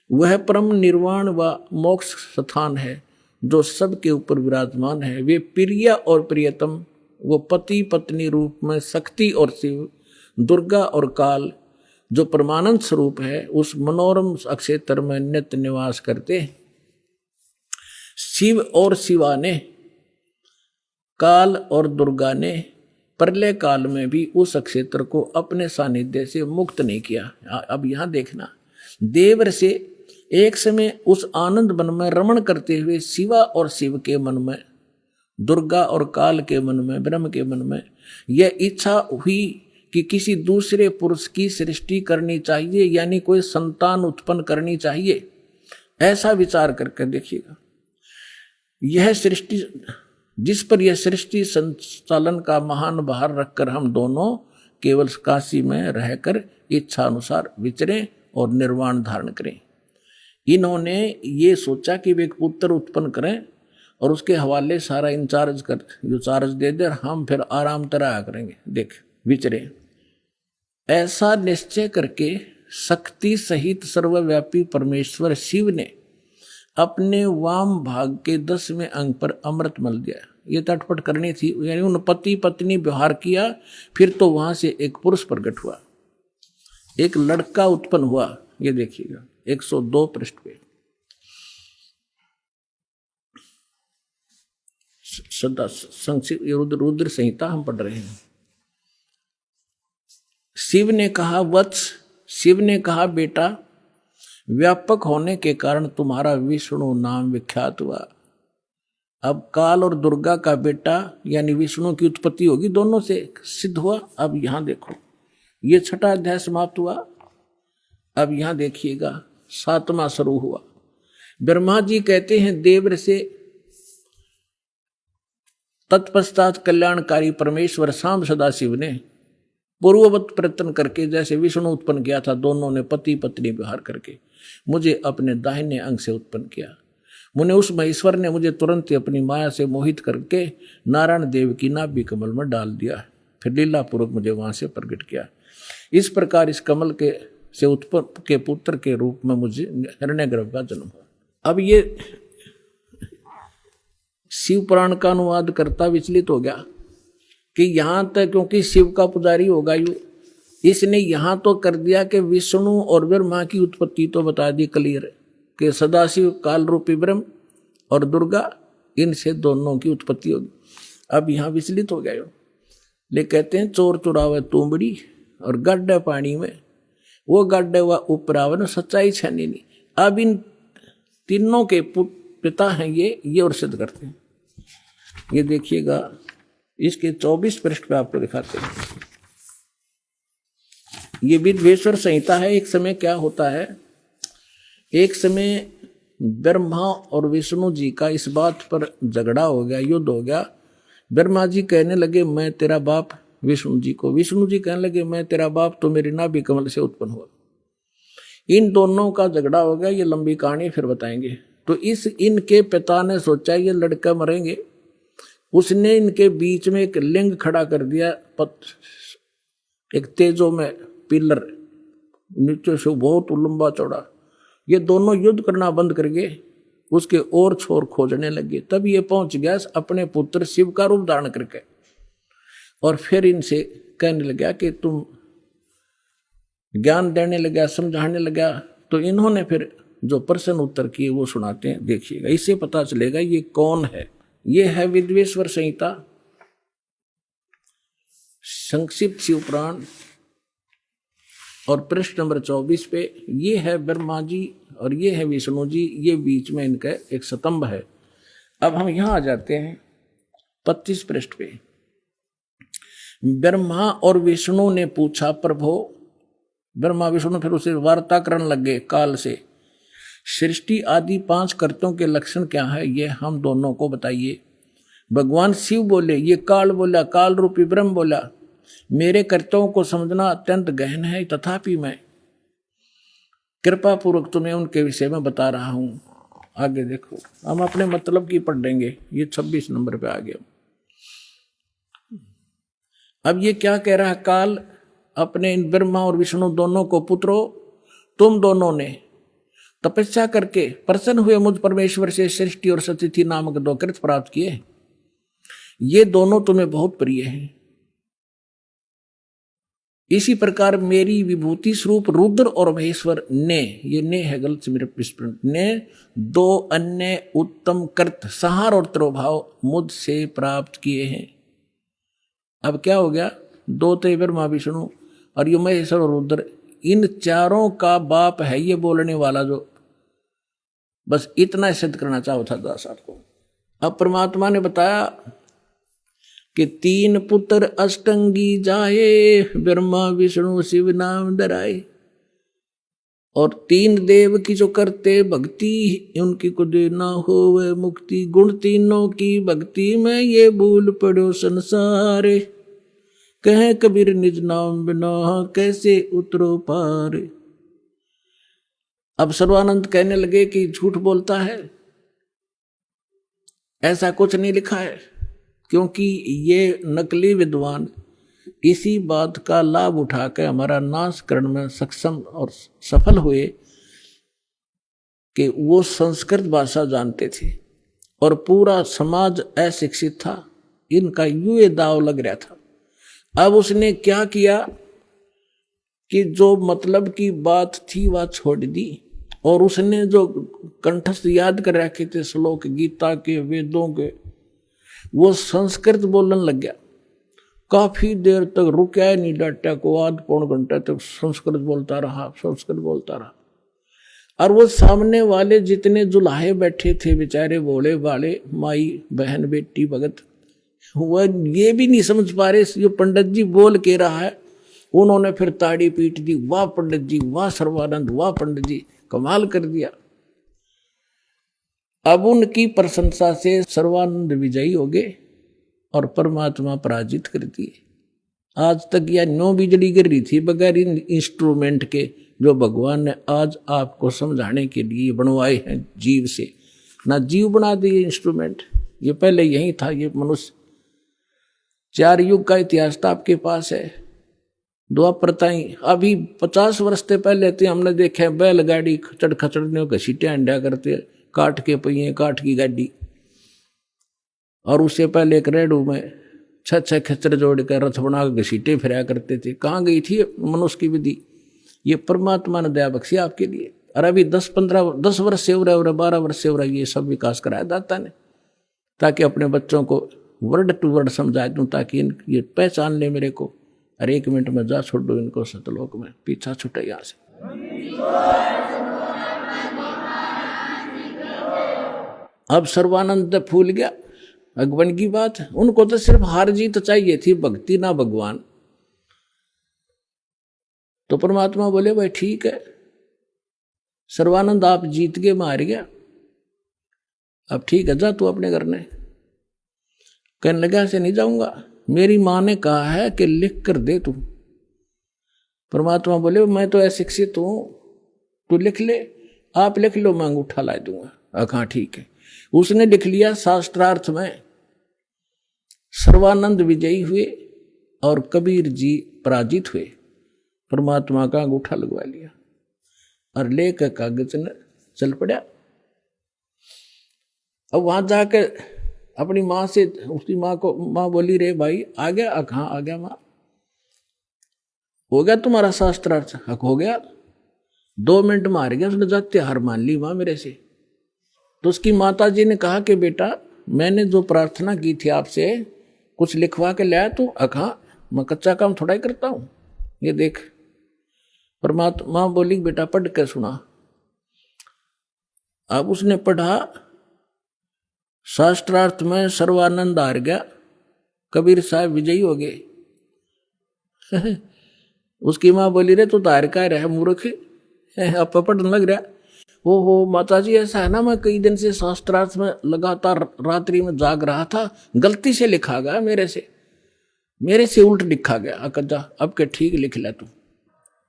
वह परम निर्वाण व मोक्ष स्थान है जो सबके ऊपर विराजमान है। वे प्रिय और प्रियतम, वो पति पत्नी रूप में शक्ति और शिव, दुर्गा और काल जो परमानंद स्वरूप है, उस मनोरम क्षेत्र में नित्य निवास करते हैं। शिव और शिवा ने, काल और दुर्गा ने प्रलय काल में भी उस क्षेत्र को अपने सानिध्य से मुक्त नहीं किया। अब यहां देखना, देवर से एक समय उस आनंद वन में रमण करते हुए शिवा और शिव के मन में, दुर्गा और काल के मन में, ब्रह्म के मन में यह इच्छा हुई कि किसी दूसरे पुरुष की सृष्टि करनी चाहिए, यानी कोई संतान उत्पन्न करनी चाहिए। ऐसा विचार करके देखिएगा, यह सृष्टि, जिस पर यह सृष्टि संचालन का महान भार रखकर हम दोनों केवल काशी में रहकर इच्छा अनुसार विचरें और निर्वाण धारण करें। इन्होंने ये सोचा कि वे एक पुत्र उत्पन्न करें और उसके हवाले सारा इंचार्ज कर, जो चार्ज दे दे, हम फिर आराम तरह करेंगे, देख विचरे। ऐसा निश्चय करके शक्ति सहित सर्वव्यापी परमेश्वर शिव ने अपने वाम भाग के 10वें अंग पर अमृत मल दिया। ये तटपट करनी थी, यानी उन पति पत्नी व्यवहार किया। फिर तो वहां से एक पुरुष प्रकट हुआ, एक लड़का उत्पन्न हुआ। ये देखिएगा 102 पृष्ठ पे, सदा संक्षिप्त रुद्र संहिता हम पढ़ रहे हैं। शिव ने कहा, वत्स, शिव ने कहा, बेटा, व्यापक होने के कारण तुम्हारा विष्णु नाम विख्यात हुआ। अब काल और दुर्गा का बेटा यानी विष्णु की उत्पत्ति होगी, दोनों से सिद्ध हुआ। अब यहां देखो, ये 6वां अध्याय समाप्त हुआ। अब यहां देखिएगा 7वां शुरू हुआ। ब्रह्मा जी कहते हैं देवर से, तत्पश्चात कल्याणकारी परमेश्वर शाम सदाशिव ने पूर्ववत प्रयत्न करके जैसे विष्णु उत्पन्न किया था, दोनों ने पति पत्नी व्यवहार करके मुझे अपने दाहिने अंग से उत्पन्न किया। मुने उस महेश्वर ने मुझे तुरंत ही अपनी माया से मोहित करके नारायण देव की नाभि कमल में डाल दिया, फिर लीला पूर्वक मुझे वहां से प्रकट किया। इस प्रकार इस कमल के से उत्पन्न के पुत्र के रूप में मुझे हिरण्यगर्भ का जन्म हुआ। अब ये शिव पुराण का अनुवाद करता विचलित हो गया कि यहां तक, क्योंकि शिव का पुजारी होगा यू, इसने यहां तो कर दिया कि विष्णु और ब्रह्मा की उत्पत्ति तो बता दी क्लियर कि सदाशिव काल रूपी ब्रह्म और दुर्गा, इनसे दोनों की उत्पत्ति होगी। अब यहां विचलित हो गया, ले कहते हैं चोर चुरावे तुमड़ी और गड्ढे पानी में, वो गड्ढे हुआ उपरावन सच्चाई छनी नहीं। अब इन तीनों के पिता हैं ये और सिद्ध करते हैं। ये देखिएगा, इसके 24 पृष्ठ पे आपको दिखाते हैं। ये विद्वेश्वर संहिता है। एक समय क्या होता है, एक समय ब्रह्मा और विष्णु जी का इस बात पर झगड़ा हो गया, युद्ध हो गया। ब्रह्मा जी कहने लगे मैं तेरा बाप विष्णु जी को, विष्णु जी कहने लगे मैं तेरा बाप, तो मेरी नाभि कमल से उत्पन्न हुआ। इन दोनों का झगड़ा हो गया। ये लंबी कहानी फिर बताएंगे। तो इनके पिता ने सोचा ये लड़का मरेंगे, उसने इनके बीच में एक लिंग खड़ा कर दिया, एक तेजो में पिलर, नीचे से बहुत लंबा चौड़ा। ये दोनों युद्ध करना बंद करके उसके और छोर खोजने लगे। तब ये पहुंच गया अपने पुत्र शिव का रूप धारण करके, और फिर इनसे कहने लगा कि तुम ज्ञान देने लगा, समझाने लगा। तो इन्होंने फिर जो प्रश्न उत्तर किए वो सुनाते हैं, देखिएगा, इससे पता चलेगा ये कौन है। ये है विद्वेश्वर संहिता, संक्षिप्त शिव पुराण, और पृष्ठ नंबर 24 पे ये है ब्रह्मा जी और ये है विष्णु जी, ये बीच में इनका एक स्तंभ है। अब हम यहां आ जाते हैं 25 पृष्ठ पे। ब्रह्मा और विष्णु ने पूछा, प्रभो, ब्रह्मा विष्णु फिर उसे वार्ता करने लगे काल से, सृष्टि आदि 5 कर्तों के लक्षण क्या है, ये हम दोनों को बताइए। भगवान शिव बोले, ये काल बोला, काल रूपी ब्रह्म बोला, मेरे कर्तव्यों को समझना अत्यंत गहन है, तथापि मैं कृपा पूर्वक तुम्हें उनके विषय में बता रहा हूं। आगे देखो, हम अपने मतलब की पढ़ लेंगे। ये 26 नंबर पे आ गया। अब ये क्या कह रहा है काल अपने इन ब्रह्मा और विष्णु दोनों को, पुत्रो तुम दोनों ने तपस्या करके प्रसन्न हुए मुझ परमेश्वर से सृष्टि और सतिथि नामक 2 कृत प्राप्त किए। ये दोनों तुम्हें बहुत प्रिय हैं। इसी प्रकार मेरी विभूति स्वरूप रुद्र और महेश्वर ने, ये ने है गलत से मेरे विस्मरण, ने 2 अन्य उत्तम कृत संहार और तिरोभाव मुझसे प्राप्त किए हैं। अब क्या हो गया, 2 थे ब्रह्मा विष्णु और ये महेश्वर और रुद्र, इन चारों का बाप है ये बोलने वाला, जो बस इतना सिद्ध करना चाहता था दास आपको। अब परमात्मा ने बताया कि 3 पुत्र अष्टंगी जाए, ब्रह्मा विष्णु शिव नाम धराए, और 3 देव की जो करते भक्ति, उनकी को देना हो वह मुक्ति। गुण तीनों की भक्ति में ये भूल पड़ो संसारे, कहे कबीर निज नाम बिना कैसे उतरो पार। अब सर्वानंद कहने लगे कि झूठ बोलता है, ऐसा कुछ नहीं लिखा है, क्योंकि ये नकली विद्वान इसी बात का लाभ उठाकर हमारा नाश करने में सक्षम और सफल हुए कि वो संस्कृत भाषा जानते थे और पूरा समाज अशिक्षित था, इनका यूं ये दाव लग रहा था। अब उसने क्या किया कि जो मतलब की बात थी वह छोड़ दी, और उसने जो कंठस्थ याद कर रखे थे श्लोक गीता के, वेदों के, वो संस्कृत बोलने लग गया। काफी देर तक रुका नहीं, डाटा को आध पौन घंटे तक संस्कृत बोलता रहा, संस्कृत बोलता रहा। और वो सामने वाले जितने जुलाहे बैठे थे बेचारे भोले वाले माई बहन बेटी भगत, वह ये भी नहीं समझ पा रहे जो पंडित जी बोल के रहा है। उन्होंने फिर ताड़ी पीट दी, वाह पंडित जी, वाह सर्वानंद, वाह पंडित जी, कमाल कर दिया। अब उनकी प्रशंसा से सर्वानंद विजयी हो गए और परमात्मा पराजित कर दिए। आज तक यह 9 बिजली गिर रही थी बगैर इन इंस्ट्रूमेंट के, जो भगवान ने आज आपको समझाने के लिए बनवाए हैं जीव से। ना जीव बना दिए इंस्ट्रूमेंट, ये पहले यही था। ये मनुष्य 4 युग का इतिहास तो आपके पास है। द्वापर ताई अभी 50 वर्ष से पहले थे, हमने देखे बैलगाड़ी खचड़ खचड़ने घसीटे अंडा करते, काठ के पहिए, काठ की गाड़ी, और उससे पहले एक रेडू में 6 खच्चर जोड़ कर रथ बना कर घसीटे फिरा करते थे। कहाँ गई थी मनुष्य की विधि? ये परमात्मा ने दया बख्शी आपके लिए। और अभी 10 वर्ष से हो रहा है, 12 वर्ष से हो रहा है, ये सब विकास कराया दाता ने, ताकि अपने बच्चों को वर्ड टू वर्ड समझा दूं, ताकि ये पहचान ले मेरे को। और 1 मिनट में जा छोड़ दो इनको सतलोक में, पीछा छुटे यहाँ से। अब सर्वानंद फूल गया भगवान की बात। उनको तो सिर्फ हार जीत चाहिए थी, भक्ति ना भगवान। तो परमात्मा बोले भाई ठीक है सर्वानंद, आप जीत के मार गया, अब ठीक है जा तू अपने घर ने। कहने लगा से नहीं जाऊंगा, मेरी माँ ने कहा है कि लिख कर दे तू। परमात्मा बोले मैं तो अशिक्षित हूं, तू लिख ले। आप लिख लो, मैं अंगूठा ला दूंगा। हाँ ठीक है। उसने लिख लिया। शास्त्रार्थ में सर्वानंद विजयी हुए और कबीर जी पराजित हुए। परमात्मा का अंगूठा लगवा लिया और लेकर कागज ने चल पड़ा। अब वहां जाकर अपनी माँ से, उसकी माँ को, माँ बोली रे भाई आ गया? हाँ आ गया माँ। हो गया तुम्हारा शास्त्रार्थ? हक हो गया। 2 मिनट में हार गया। उसने जाते हार मान ली माँ मेरे से। तो उसकी माता जी ने कहा कि बेटा मैंने जो प्रार्थना की थी आपसे, कुछ लिखवा के लाया तू? हाँ, मैं कच्चा काम थोड़ा ही करता हूं, ये देख। परमात्मा बोली बेटा पढ़ के सुना। अब उसने पढ़ा। शास्त्रार्थ में सर्वानंद हार गया, कबीर साहब विजयी हो गए। उसकी माँ बोली रे तू तो हार का रहा मूर्ख, अब पढ़ने लग रहा। ओहो माता जी, ऐसा है ना, मैं कई दिन से शास्त्रार्थ में लगातार रात्रि में जाग रहा था, गलती से लिखा गया मेरे से उल्ट लिखा गया। अकजा अब के ठीक लिख ले तू।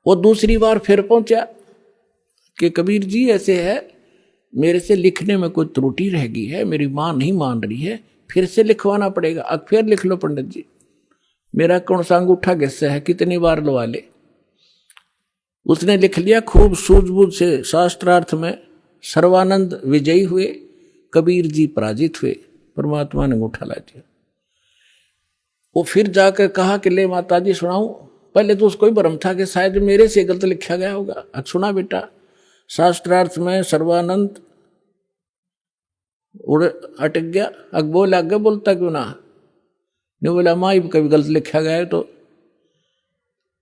वो दूसरी बार फिर पहुंचा कि कबीर जी ऐसे है, मेरे से लिखने में कोई त्रुटि रह गई है, मेरी माँ नहीं मान रही है, फिर से लिखवाना पड़ेगा। अब फिर लिख लो पंडित जी। मेरा कौन सा अंगूठा किससे है, कितनी बार लवा ले। उसने लिख लिया खूब सूझबूझ से। शास्त्रार्थ में सर्वानंद विजयी हुए, कबीर जी पराजित हुए। परमात्मा ने अंगूठा ला दिया। वो फिर जाकर कहा कि ले माता जी सुनाऊं। पहले तो उसको ही भ्रम था कि शायद मेरे से गलत लिखा गया होगा। अब सुना बेटा, शास्त्रार्थ में सर्वानंद उड़ अटक गया। अब बोल आगे बोलता क्यों ना, नहीं बोला माँ कभी गलत लिखा गया है। तो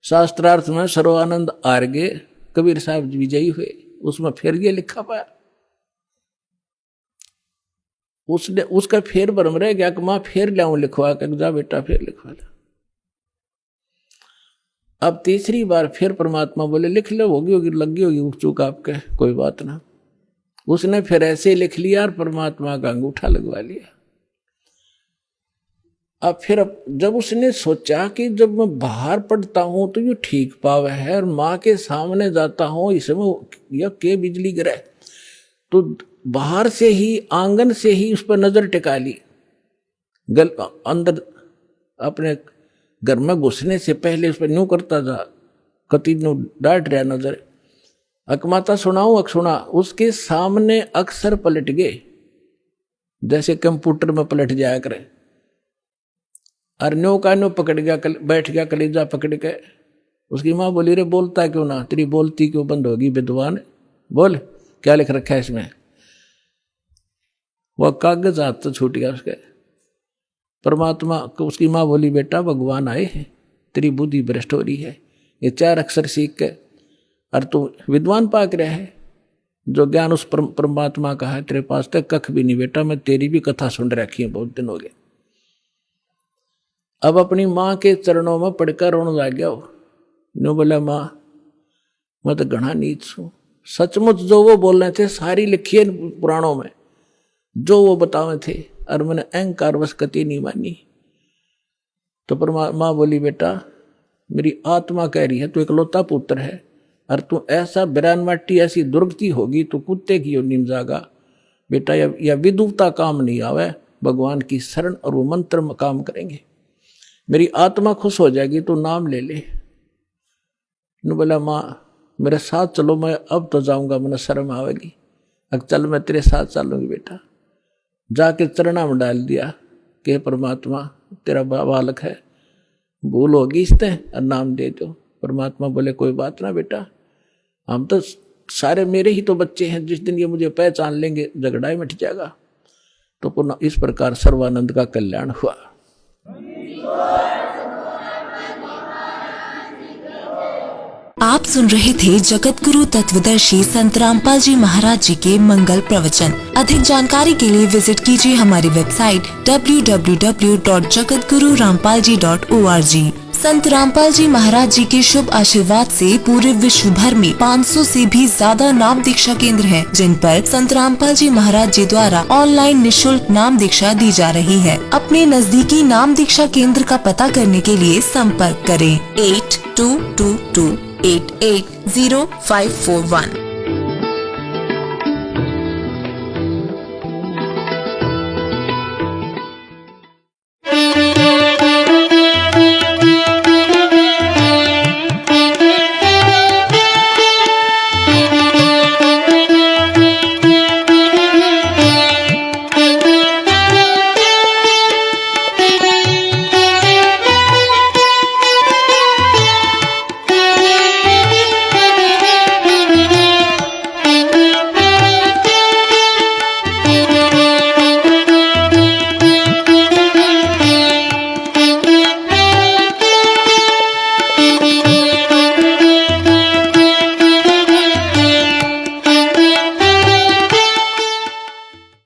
शास्त्रार्थ में सर्वानंद हार गए, कबीर साहब विजयी हुए। उसमें फिर ये लिखा पाया। उसने उसका फिर भ्रम रह गया कि माँ फिर लाऊं लिखवा कर, जा बेटा फिर लिखवा ला। अब तीसरी बार फिर परमात्मा बोले लिख लो, होगी लगी होगी चूक आपके, कोई बात ना। उसने फिर ऐसे लिख लिया और परमात्मा का अंगूठा लगवा लिया। अब जब उसने सोचा कि जब मैं बाहर पढ़ता हूं तो ये ठीक पावे है, और माँ के सामने जाता हूं इसमें यह के बिजली गिरे, तो बाहर से ही आंगन से ही उस पर नजर टिका ली। अंदर अपने घर में घुसने से पहले उस पर न्यू करता जा, कति न्यू डांट रहा नजर। अकमाता सुनाऊं सुना। उसके सामने अक्सर पलट गए, जैसे कंप्यूटर में पलट जाया करे। और न्यो का न्यो पकड़ गया, बैठ गया कलेजा पकड़ के। उसकी माँ बोली रे बोलता क्यों ना, तेरी बोलती क्यों बंद होगी विद्वान, बोल क्या लिख रखा है इसमें। वह कागज हाथ तो छूट गया उसके। परमात्मा को उसकी माँ बोली बेटा भगवान आए हैं, तेरी बुद्धि भ्रष्ट हो रही है, ये 4 अक्षर सीख के और तू विद्वान पाक रहा है। जो ज्ञान उस परमात्मा का है तेरे पास तक कख भी नहीं बेटा, मैं तेरी भी कथा सुन रखी है, बहुत दिन हो गए। अब अपनी माँ के चरणों में पड़कर रोने लग गया। नो बोला माँ मैं तो घना नीच हूँ। सचमुच जो वो बोल रहे थे सारी लिखी है पुराणों में, जो वो बतावे थे, और मैंने अहंकार वश कति नहीं मानी। तो परमात्मा बोली बेटा मेरी आत्मा कह रही है तू इकलौता पुत्र है, और तू ऐसा बिरानवाटी ऐसी दुर्गति होगी तो कुत्ते की योनि में जागा बेटा। या विदुता काम नहीं आवे, भगवान की शरण और वो मंत्र में काम करेंगे, मेरी आत्मा खुश हो जाएगी, तो नाम ले ले। न बोला माँ मेरे साथ चलो, मैं अब तो जाऊंगा, मैंने शर्म आवेगी। अब चल मैं तेरे साथ चलूंगी बेटा। जाके चरणा में डाल दिया कि परमात्मा तेरा बालक है, भूल होगी इससे और नाम दे दो। परमात्मा बोले कोई बात ना बेटा, हम तो सारे मेरे ही तो बच्चे हैं, जिस दिन ये मुझे पहचान लेंगे झगड़ा ही मिट जाएगा। तो पुनः इस प्रकार सर्वानंद का कल्याण हुआ। आप सुन रहे थे जगत गुरु तत्वदर्शी संत रामपाल जी महाराज जी के मंगल प्रवचन। अधिक जानकारी के लिए विजिट कीजिए हमारी वेबसाइट www.jagatgururampalji.org। संत रामपाल जी महाराज जी के शुभ आशीर्वाद से पूरे विश्व भर में 500 से भी ज्यादा नाम दीक्षा केंद्र हैं, जिन पर संत रामपाल जी महाराज जी द्वारा ऑनलाइन निशुल्क नाम दीक्षा दी जा रही है। अपने नजदीकी नाम दीक्षा केंद्र का पता करने के लिए संपर्क करें 8222880541।